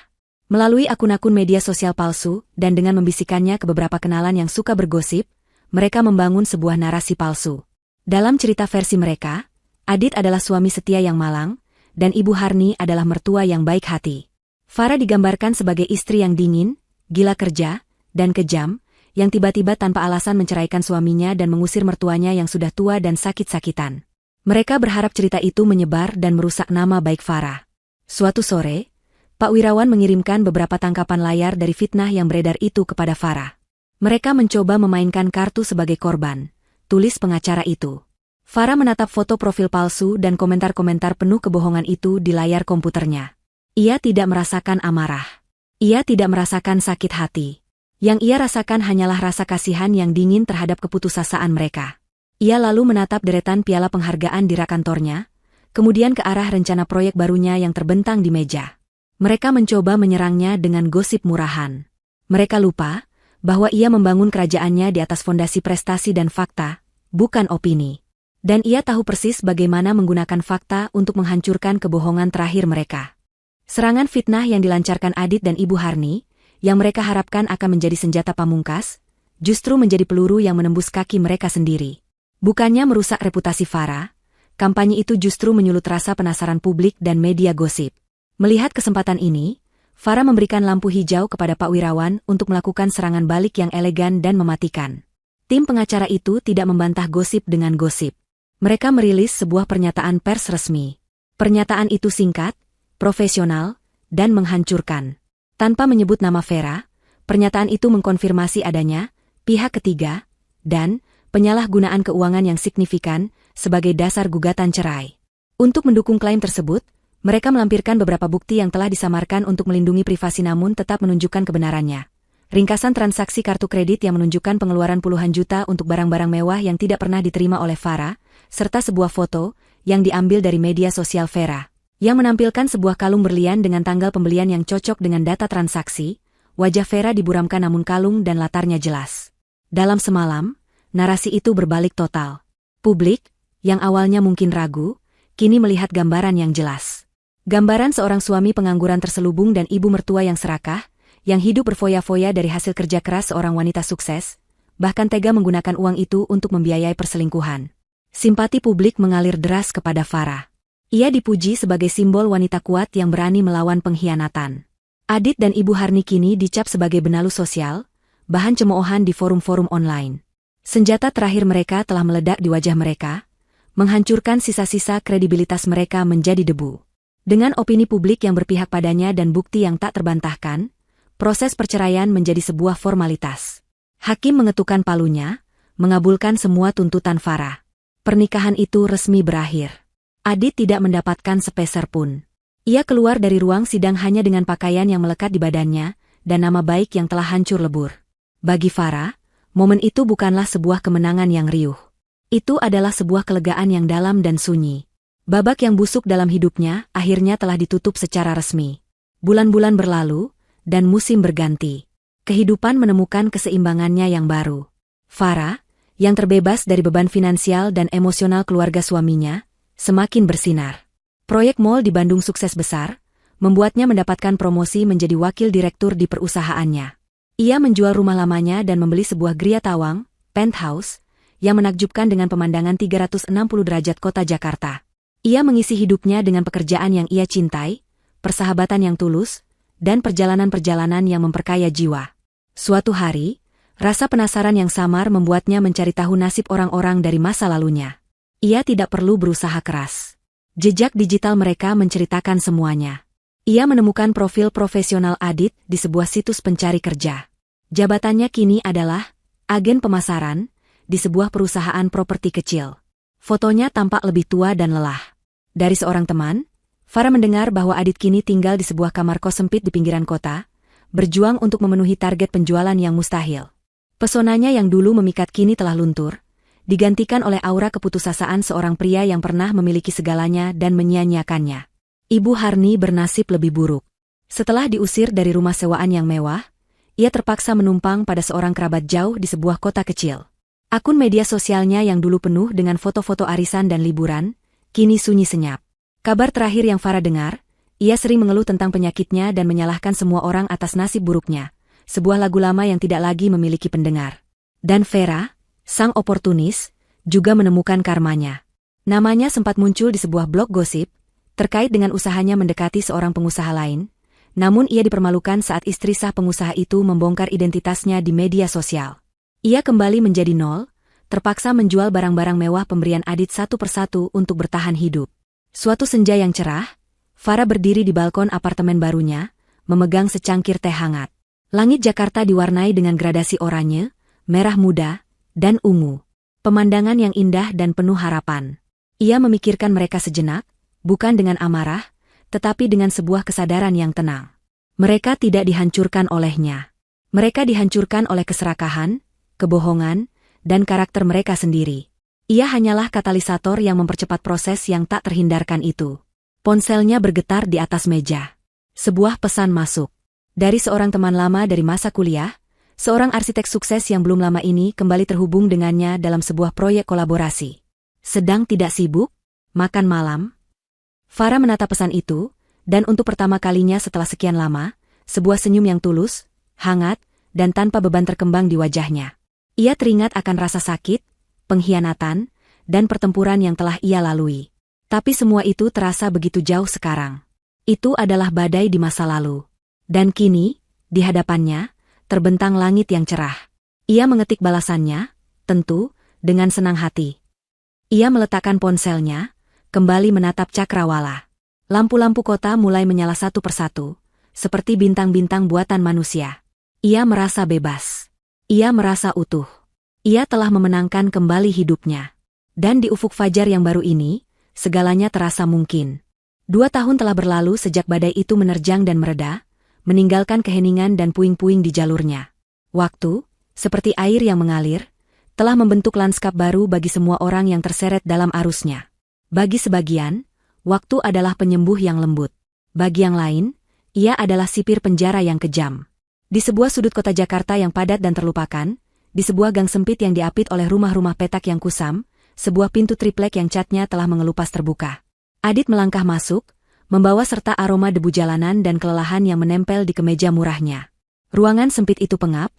Melalui akun-akun media sosial palsu dan dengan membisikannya ke beberapa kenalan yang suka bergosip, mereka membangun sebuah narasi palsu. Dalam cerita versi mereka, Adit adalah suami setia yang malang, dan Ibu Harni adalah mertua yang baik hati. Farah digambarkan sebagai istri yang dingin, gila kerja, dan kejam, yang tiba-tiba tanpa alasan menceraikan suaminya dan mengusir mertuanya yang sudah tua dan sakit-sakitan. Mereka berharap cerita itu menyebar dan merusak nama baik Farah. Suatu sore, Pak Wirawan mengirimkan beberapa tangkapan layar dari fitnah yang beredar itu kepada Farah. Mereka mencoba memainkan kartu sebagai korban, tulis pengacara itu. Farah menatap foto profil palsu dan komentar-komentar penuh kebohongan itu di layar komputernya. Ia tidak merasakan amarah. Ia tidak merasakan sakit hati. Yang ia rasakan hanyalah rasa kasihan yang dingin terhadap keputusasaan mereka. Ia lalu menatap deretan piala penghargaan di rak kantornya, kemudian ke arah rencana proyek barunya yang terbentang di meja. Mereka mencoba menyerangnya dengan gosip murahan. Mereka lupa bahwa ia membangun kerajaannya di atas fondasi prestasi dan fakta, bukan opini. Dan ia tahu persis bagaimana menggunakan fakta untuk menghancurkan kebohongan terakhir mereka. Serangan fitnah yang dilancarkan Adit dan Ibu Harni, yang mereka harapkan akan menjadi senjata pamungkas, justru menjadi peluru yang menembus kaki mereka sendiri. Bukannya merusak reputasi Farah, kampanye itu justru menyulut rasa penasaran publik dan media gosip. Melihat kesempatan ini, Farah memberikan lampu hijau kepada Pak Wirawan untuk melakukan serangan balik yang elegan dan mematikan. Tim pengacara itu tidak membantah gosip dengan gosip. Mereka merilis sebuah pernyataan pers resmi. Pernyataan itu singkat, profesional, dan menghancurkan. Tanpa menyebut nama Farah, pernyataan itu mengkonfirmasi adanya pihak ketiga dan penyalahgunaan keuangan yang signifikan sebagai dasar gugatan cerai. Untuk mendukung klaim tersebut, mereka melampirkan beberapa bukti yang telah disamarkan untuk melindungi privasi namun tetap menunjukkan kebenarannya. Ringkasan transaksi kartu kredit yang menunjukkan pengeluaran puluhan juta untuk barang-barang mewah yang tidak pernah diterima oleh Farah, serta sebuah foto yang diambil dari media sosial Farah, yang menampilkan sebuah kalung berlian dengan tanggal pembelian yang cocok dengan data transaksi. Wajah Farah diburamkan namun kalung dan latarnya jelas. Dalam semalam, narasi itu berbalik total. Publik, yang awalnya mungkin ragu, kini melihat gambaran yang jelas. Gambaran seorang suami pengangguran terselubung dan ibu mertua yang serakah, yang hidup berfoya-foya dari hasil kerja keras seorang wanita sukses, bahkan tega menggunakan uang itu untuk membiayai perselingkuhan. Simpati publik mengalir deras kepada Farah. Ia dipuji sebagai simbol wanita kuat yang berani melawan pengkhianatan. Adit dan Ibu Harni kini dicap sebagai benalu sosial, bahan cemoohan di forum-forum online. Senjata terakhir mereka telah meledak di wajah mereka, menghancurkan sisa-sisa kredibilitas mereka menjadi debu. Dengan opini publik yang berpihak padanya dan bukti yang tak terbantahkan, proses perceraian menjadi sebuah formalitas. Hakim mengetukkan palunya, mengabulkan semua tuntutan Farah. Pernikahan itu resmi berakhir. Adit tidak mendapatkan sepeser pun. Ia keluar dari ruang sidang hanya dengan pakaian yang melekat di badannya, dan nama baik yang telah hancur lebur. Bagi Farah, momen itu bukanlah sebuah kemenangan yang riuh. Itu adalah sebuah kelegaan yang dalam dan sunyi. Babak yang busuk dalam hidupnya akhirnya telah ditutup secara resmi. Bulan-bulan berlalu, dan musim berganti. Kehidupan menemukan keseimbangannya yang baru. Farah, yang terbebas dari beban finansial dan emosional keluarga suaminya, semakin bersinar. Proyek mall di Bandung sukses besar, membuatnya mendapatkan promosi menjadi wakil direktur di perusahaannya. Ia menjual rumah lamanya dan membeli sebuah Gria Tawang, penthouse, yang menakjubkan dengan pemandangan 360 derajat kota Jakarta. Ia mengisi hidupnya dengan pekerjaan yang ia cintai, persahabatan yang tulus, dan perjalanan-perjalanan yang memperkaya jiwa. Suatu hari, rasa penasaran yang samar membuatnya mencari tahu nasib orang-orang dari masa lalunya. Ia tidak perlu berusaha keras. Jejak digital mereka menceritakan semuanya. Ia menemukan profil profesional Adit di sebuah situs pencari kerja. Jabatannya kini adalah agen pemasaran di sebuah perusahaan properti kecil. Fotonya tampak lebih tua dan lelah. Dari seorang teman, Farah mendengar bahwa Adit kini tinggal di sebuah kamar kos sempit di pinggiran kota, berjuang untuk memenuhi target penjualan yang mustahil. Pesonanya yang dulu memikat kini telah luntur, digantikan oleh aura keputusasaan seorang pria yang pernah memiliki segalanya dan menyia-nyiakannya. Ibu Harni bernasib lebih buruk. Setelah diusir dari rumah sewaan yang mewah, ia terpaksa menumpang pada seorang kerabat jauh di sebuah kota kecil. Akun media sosialnya yang dulu penuh dengan foto-foto arisan dan liburan, kini sunyi senyap. Kabar terakhir yang Farah dengar, ia sering mengeluh tentang penyakitnya dan menyalahkan semua orang atas nasib buruknya, sebuah lagu lama yang tidak lagi memiliki pendengar. Dan Vera, sang oportunis, juga menemukan karmanya. Namanya sempat muncul di sebuah blog gosip, terkait dengan usahanya mendekati seorang pengusaha lain, namun ia dipermalukan saat istri sah pengusaha itu membongkar identitasnya di media sosial. Ia kembali menjadi nol, terpaksa menjual barang-barang mewah pemberian Adit satu persatu untuk bertahan hidup. Suatu senja yang cerah, Farah berdiri di balkon apartemen barunya, memegang secangkir teh hangat. Langit Jakarta diwarnai dengan gradasi oranye, merah muda, dan ungu. Pemandangan yang indah dan penuh harapan. Ia memikirkan mereka sejenak, bukan dengan amarah, tetapi dengan sebuah kesadaran yang tenang. Mereka tidak dihancurkan olehnya. Mereka dihancurkan oleh keserakahan, kebohongan, dan karakter mereka sendiri. Ia hanyalah katalisator yang mempercepat proses yang tak terhindarkan itu. Ponselnya bergetar di atas meja. Sebuah pesan masuk. Dari seorang teman lama dari masa kuliah, seorang arsitek sukses yang belum lama ini kembali terhubung dengannya dalam sebuah proyek kolaborasi. Sedang tidak sibuk? Makan malam? Farah menatap pesan itu, dan untuk pertama kalinya setelah sekian lama, sebuah senyum yang tulus, hangat, dan tanpa beban terkembang di wajahnya. Ia teringat akan rasa sakit, pengkhianatan, dan pertempuran yang telah ia lalui. Tapi semua itu terasa begitu jauh sekarang. Itu adalah badai di masa lalu. Dan kini, di hadapannya, terbentang langit yang cerah. Ia mengetik balasannya, tentu, dengan senang hati. Ia meletakkan ponselnya, kembali menatap cakrawala. Lampu-lampu kota mulai menyala satu persatu, seperti bintang-bintang buatan manusia. Ia merasa bebas. Ia merasa utuh. Ia telah memenangkan kembali hidupnya. Dan di ufuk fajar yang baru ini, segalanya terasa mungkin. 2 tahun telah berlalu sejak badai itu menerjang dan mereda, meninggalkan keheningan dan puing-puing di jalurnya. Waktu, seperti air yang mengalir, telah membentuk lanskap baru bagi semua orang yang terseret dalam arusnya. Bagi sebagian, waktu adalah penyembuh yang lembut. Bagi yang lain, ia adalah sipir penjara yang kejam. Di sebuah sudut kota Jakarta yang padat dan terlupakan, di sebuah gang sempit yang diapit oleh rumah-rumah petak yang kusam, sebuah pintu triplek yang catnya telah mengelupas terbuka. Adit melangkah masuk, membawa serta aroma debu jalanan dan kelelahan yang menempel di kemeja murahnya. Ruangan sempit itu pengap,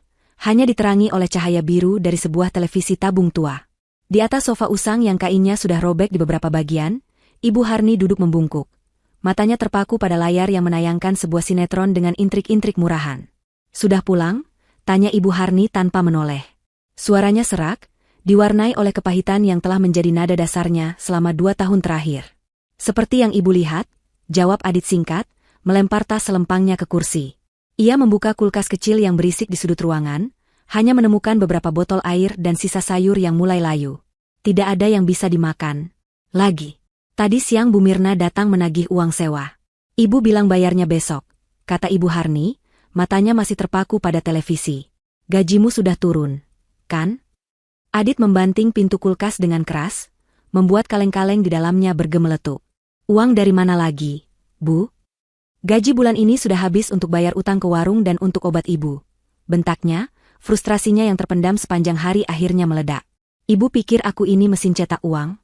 hanya diterangi oleh cahaya biru dari sebuah televisi tabung tua. Di atas sofa usang yang kainnya sudah robek di beberapa bagian, Ibu Harni duduk membungkuk. Matanya terpaku pada layar yang menayangkan sebuah sinetron dengan intrik-intrik murahan. "Sudah pulang?" tanya Ibu Harni tanpa menoleh. Suaranya serak, diwarnai oleh kepahitan yang telah menjadi nada dasarnya selama 2 tahun terakhir. "Seperti yang Ibu lihat," jawab Adit singkat, melempar tas selempangnya ke kursi. Ia membuka kulkas kecil yang berisik di sudut ruangan, hanya menemukan beberapa botol air dan sisa sayur yang mulai layu. Tidak ada yang bisa dimakan. Lagi. Tadi siang Bu Mirna datang menagih uang sewa. "Ibu bilang bayarnya besok," kata Ibu Harni, matanya masih terpaku pada televisi. "Gajimu sudah turun, kan?" Adit membanting pintu kulkas dengan keras, membuat kaleng-kaleng di dalamnya bergemeletup. "Uang dari mana lagi, Bu?" "Gaji bulan ini sudah habis untuk bayar utang ke warung dan untuk obat Ibu," bentaknya. Frustrasinya yang terpendam sepanjang hari akhirnya meledak. "Ibu pikir aku ini mesin cetak uang?"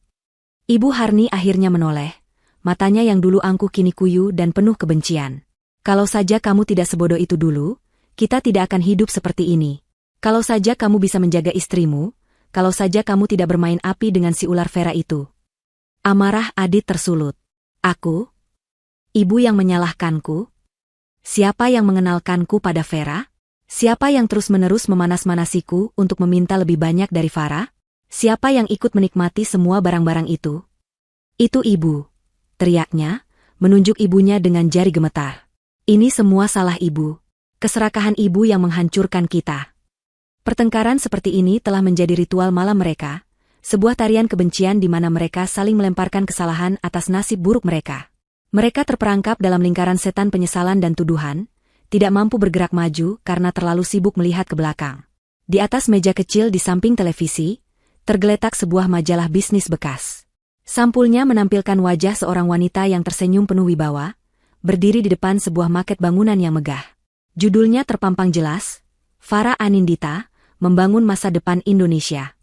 Ibu Harni akhirnya menoleh, matanya yang dulu angkuh kini kuyu dan penuh kebencian. Kalau saja kamu tidak sebodoh itu dulu, kita tidak akan hidup seperti ini. Kalau saja kamu bisa menjaga istrimu, kalau saja kamu tidak bermain api dengan si ular Vera itu. Amarah Adit tersulut. Aku? Ibu yang menyalahkanku? Siapa yang mengenalkanku pada Vera? Siapa yang terus-menerus memanas-manasiku untuk meminta lebih banyak dari Farah? Siapa yang ikut menikmati semua barang-barang itu? Itu ibu, teriaknya, menunjuk ibunya dengan jari gemetar. Ini semua salah ibu. Keserakahan ibu yang menghancurkan kita. Pertengkaran seperti ini telah menjadi ritual malam mereka, sebuah tarian kebencian di mana mereka saling melemparkan kesalahan atas nasib buruk mereka. Mereka terperangkap dalam lingkaran setan penyesalan dan tuduhan, tidak mampu bergerak maju karena terlalu sibuk melihat ke belakang. Di atas meja kecil di samping televisi, tergeletak sebuah majalah bisnis bekas. Sampulnya menampilkan wajah seorang wanita yang tersenyum penuh wibawa, berdiri di depan sebuah maket bangunan yang megah. Judulnya terpampang jelas, Farah Anindita, Membangun Masa Depan Indonesia.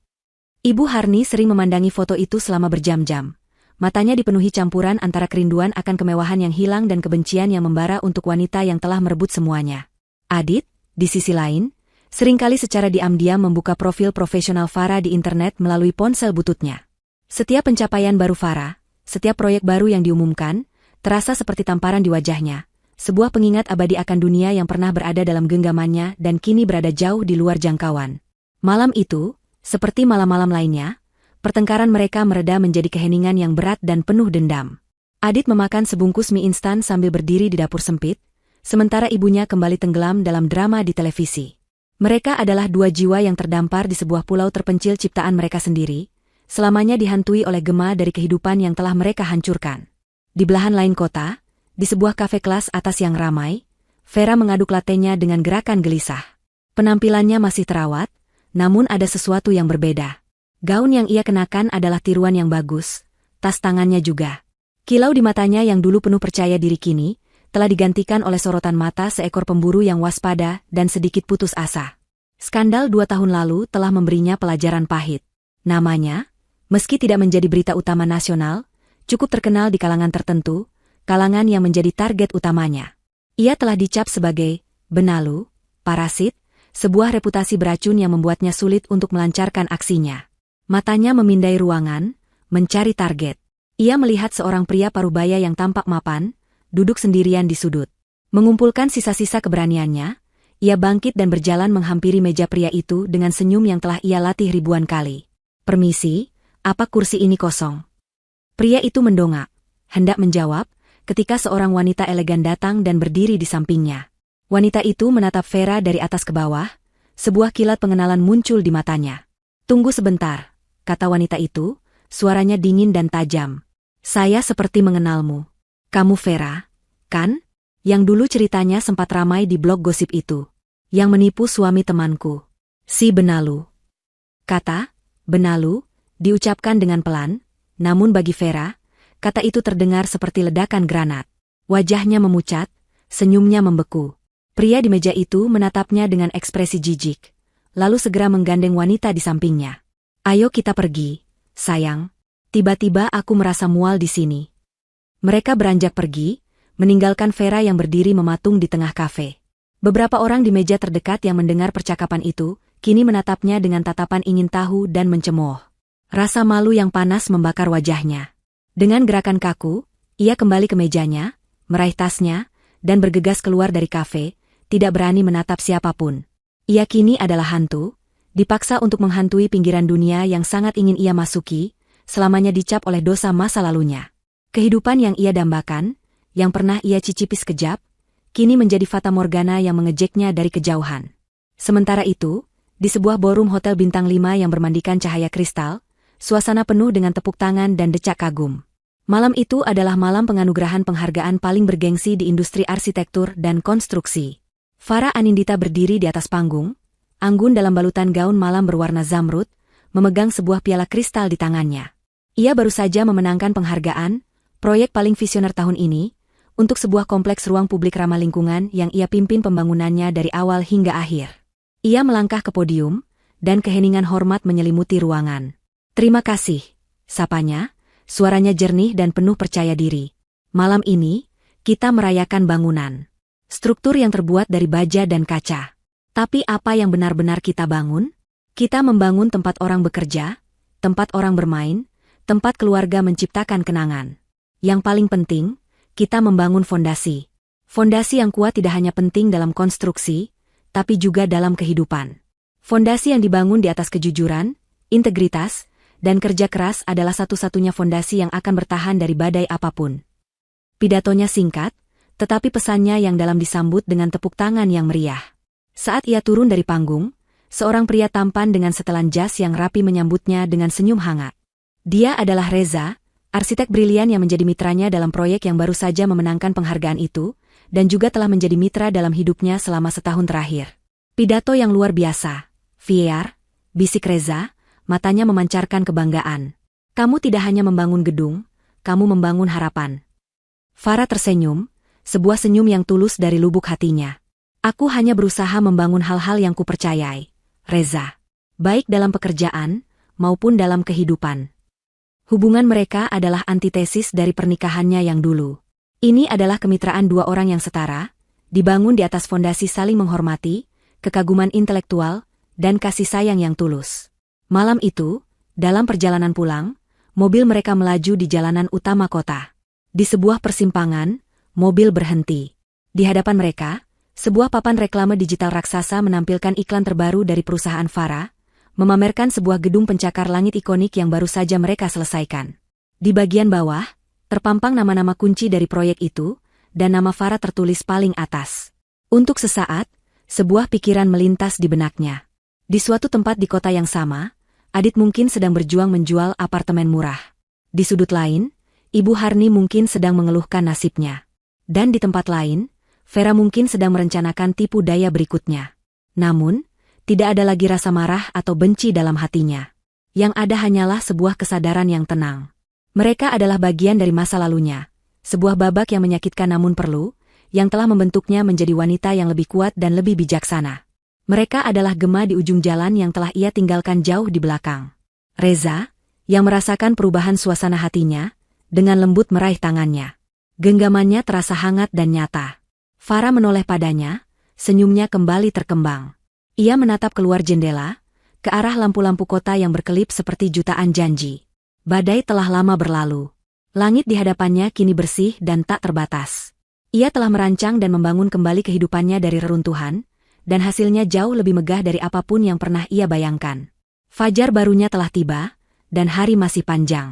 Ibu Harni sering memandangi foto itu selama berjam-jam. Matanya dipenuhi campuran antara kerinduan akan kemewahan yang hilang dan kebencian yang membara untuk wanita yang telah merebut semuanya. Adit, di sisi lain, seringkali secara diam-diam membuka profil profesional Farah di internet melalui ponsel bututnya. Setiap pencapaian baru Farah, setiap proyek baru yang diumumkan, terasa seperti tamparan di wajahnya, sebuah pengingat abadi akan dunia yang pernah berada dalam genggamannya dan kini berada jauh di luar jangkauan. Malam itu, seperti malam-malam lainnya, pertengkaran mereka mereda menjadi keheningan yang berat dan penuh dendam. Adit memakan sebungkus mie instan sambil berdiri di dapur sempit, sementara ibunya kembali tenggelam dalam drama di televisi. Mereka adalah dua jiwa yang terdampar di sebuah pulau terpencil ciptaan mereka sendiri, selamanya dihantui oleh gema dari kehidupan yang telah mereka hancurkan. Di belahan lain kota, di sebuah kafe kelas atas yang ramai, Vera mengaduk latenya dengan gerakan gelisah. Penampilannya masih terawat, namun ada sesuatu yang berbeda. Gaun yang ia kenakan adalah tiruan yang bagus, tas tangannya juga. Kilau di matanya yang dulu penuh percaya diri kini, telah digantikan oleh sorotan mata seekor pemburu yang waspada dan sedikit putus asa. Skandal 2 tahun lalu telah memberinya pelajaran pahit. Namanya, meski tidak menjadi berita utama nasional, cukup terkenal di kalangan tertentu, kalangan yang menjadi target utamanya. Ia telah dicap sebagai benalu, parasit, sebuah reputasi beracun yang membuatnya sulit untuk melancarkan aksinya. Matanya memindai ruangan, mencari target. Ia melihat seorang pria parubaya yang tampak mapan, duduk sendirian di sudut. Mengumpulkan sisa-sisa keberaniannya, ia bangkit dan berjalan menghampiri meja pria itu dengan senyum yang telah ia latih ribuan kali. "Permisi, apa kursi ini kosong?" Pria itu mendongak, hendak menjawab, ketika seorang wanita elegan datang dan berdiri di sampingnya. Wanita itu menatap Vera dari atas ke bawah, sebuah kilat pengenalan muncul di matanya. "Tunggu sebentar," kata wanita itu, suaranya dingin dan tajam. "Saya seperti mengenalmu. Kamu Vera, kan? Yang dulu ceritanya sempat ramai di blog gosip itu. Yang menipu suami temanku. Si Benalu." Kata Benalu diucapkan dengan pelan, namun bagi Vera, kata itu terdengar seperti ledakan granat. Wajahnya memucat, senyumnya membeku. Pria di meja itu menatapnya dengan ekspresi jijik, lalu segera menggandeng wanita di sampingnya. "Ayo kita pergi, sayang. Tiba-tiba aku merasa mual di sini." Mereka beranjak pergi, meninggalkan Vera yang berdiri mematung di tengah kafe. Beberapa orang di meja terdekat yang mendengar percakapan itu, kini menatapnya dengan tatapan ingin tahu dan mencemooh. Rasa malu yang panas membakar wajahnya. Dengan gerakan kaku, ia kembali ke mejanya, meraih tasnya, dan bergegas keluar dari kafe, tidak berani menatap siapapun. Ia kini adalah hantu, dipaksa untuk menghantui pinggiran dunia yang sangat ingin ia masuki, selamanya dicap oleh dosa masa lalunya. Kehidupan yang ia dambakan, yang pernah ia cicipi sekejap, kini menjadi fata morgana yang mengejeknya dari kejauhan. Sementara itu, di sebuah ballroom hotel bintang 5 yang bermandikan cahaya kristal, suasana penuh dengan tepuk tangan dan decak kagum. Malam itu adalah malam penganugerahan penghargaan paling bergengsi di industri arsitektur dan konstruksi. Farah Anindita berdiri di atas panggung, anggun dalam balutan gaun malam berwarna zamrud, memegang sebuah piala kristal di tangannya. Ia baru saja memenangkan penghargaan, proyek paling visioner tahun ini, untuk sebuah kompleks ruang publik ramah lingkungan yang ia pimpin pembangunannya dari awal hingga akhir. Ia melangkah ke podium, dan keheningan hormat menyelimuti ruangan. "Terima kasih," sapanya, suaranya jernih dan penuh percaya diri. Malam ini, kita merayakan bangunan. Struktur yang terbuat dari baja dan kaca. Tapi apa yang benar-benar kita bangun? Kita membangun tempat orang bekerja, tempat orang bermain, tempat keluarga menciptakan kenangan. Yang paling penting, kita membangun fondasi. Fondasi yang kuat tidak hanya penting dalam konstruksi, tapi juga dalam kehidupan. Fondasi yang dibangun di atas kejujuran, integritas, dan kerja keras adalah satu-satunya fondasi yang akan bertahan dari badai apapun. Pidatonya singkat, tetapi pesannya yang dalam disambut dengan tepuk tangan yang meriah. Saat ia turun dari panggung, seorang pria tampan dengan setelan jas yang rapi menyambutnya dengan senyum hangat. Dia adalah Reza, arsitek brilian yang menjadi mitranya dalam proyek yang baru saja memenangkan penghargaan itu, dan juga telah menjadi mitra dalam hidupnya selama setahun terakhir. Pidato yang luar biasa. Fier, bisik Reza, matanya memancarkan kebanggaan. Kamu tidak hanya membangun gedung, kamu membangun harapan. Farah tersenyum, sebuah senyum yang tulus dari lubuk hatinya. Aku hanya berusaha membangun hal-hal yang kupercayai, Reza. Baik dalam pekerjaan, maupun dalam kehidupan. Hubungan mereka adalah antitesis dari pernikahannya yang dulu. Ini adalah kemitraan dua orang yang setara, dibangun di atas fondasi saling menghormati, kekaguman intelektual, dan kasih sayang yang tulus. Malam itu, dalam perjalanan pulang, mobil mereka melaju di jalanan utama kota. Di sebuah persimpangan, mobil berhenti. Di hadapan mereka, sebuah papan reklame digital raksasa menampilkan iklan terbaru dari perusahaan Farah, memamerkan sebuah gedung pencakar langit ikonik yang baru saja mereka selesaikan. Di bagian bawah, terpampang nama-nama kunci dari proyek itu, dan nama Farah tertulis paling atas. Untuk sesaat, sebuah pikiran melintas di benaknya. Di suatu tempat di kota yang sama, Adit mungkin sedang berjuang menjual apartemen murah. Di sudut lain, Ibu Harni mungkin sedang mengeluhkan nasibnya. Dan di tempat lain, Vera mungkin sedang merencanakan tipu daya berikutnya. Namun, tidak ada lagi rasa marah atau benci dalam hatinya. Yang ada hanyalah sebuah kesadaran yang tenang. Mereka adalah bagian dari masa lalunya. Sebuah babak yang menyakitkan namun perlu, yang telah membentuknya menjadi wanita yang lebih kuat dan lebih bijaksana. Mereka adalah gema di ujung jalan yang telah ia tinggalkan jauh di belakang. Reza, yang merasakan perubahan suasana hatinya, dengan lembut meraih tangannya. Genggamannya terasa hangat dan nyata. Farah menoleh padanya, senyumnya kembali terkembang. Ia menatap keluar jendela, ke arah lampu-lampu kota yang berkelip seperti jutaan janji. Badai telah lama berlalu. Langit di hadapannya kini bersih dan tak terbatas. Ia telah merancang dan membangun kembali kehidupannya dari reruntuhan, dan hasilnya jauh lebih megah dari apapun yang pernah ia bayangkan. Fajar barunya telah tiba, dan hari masih panjang.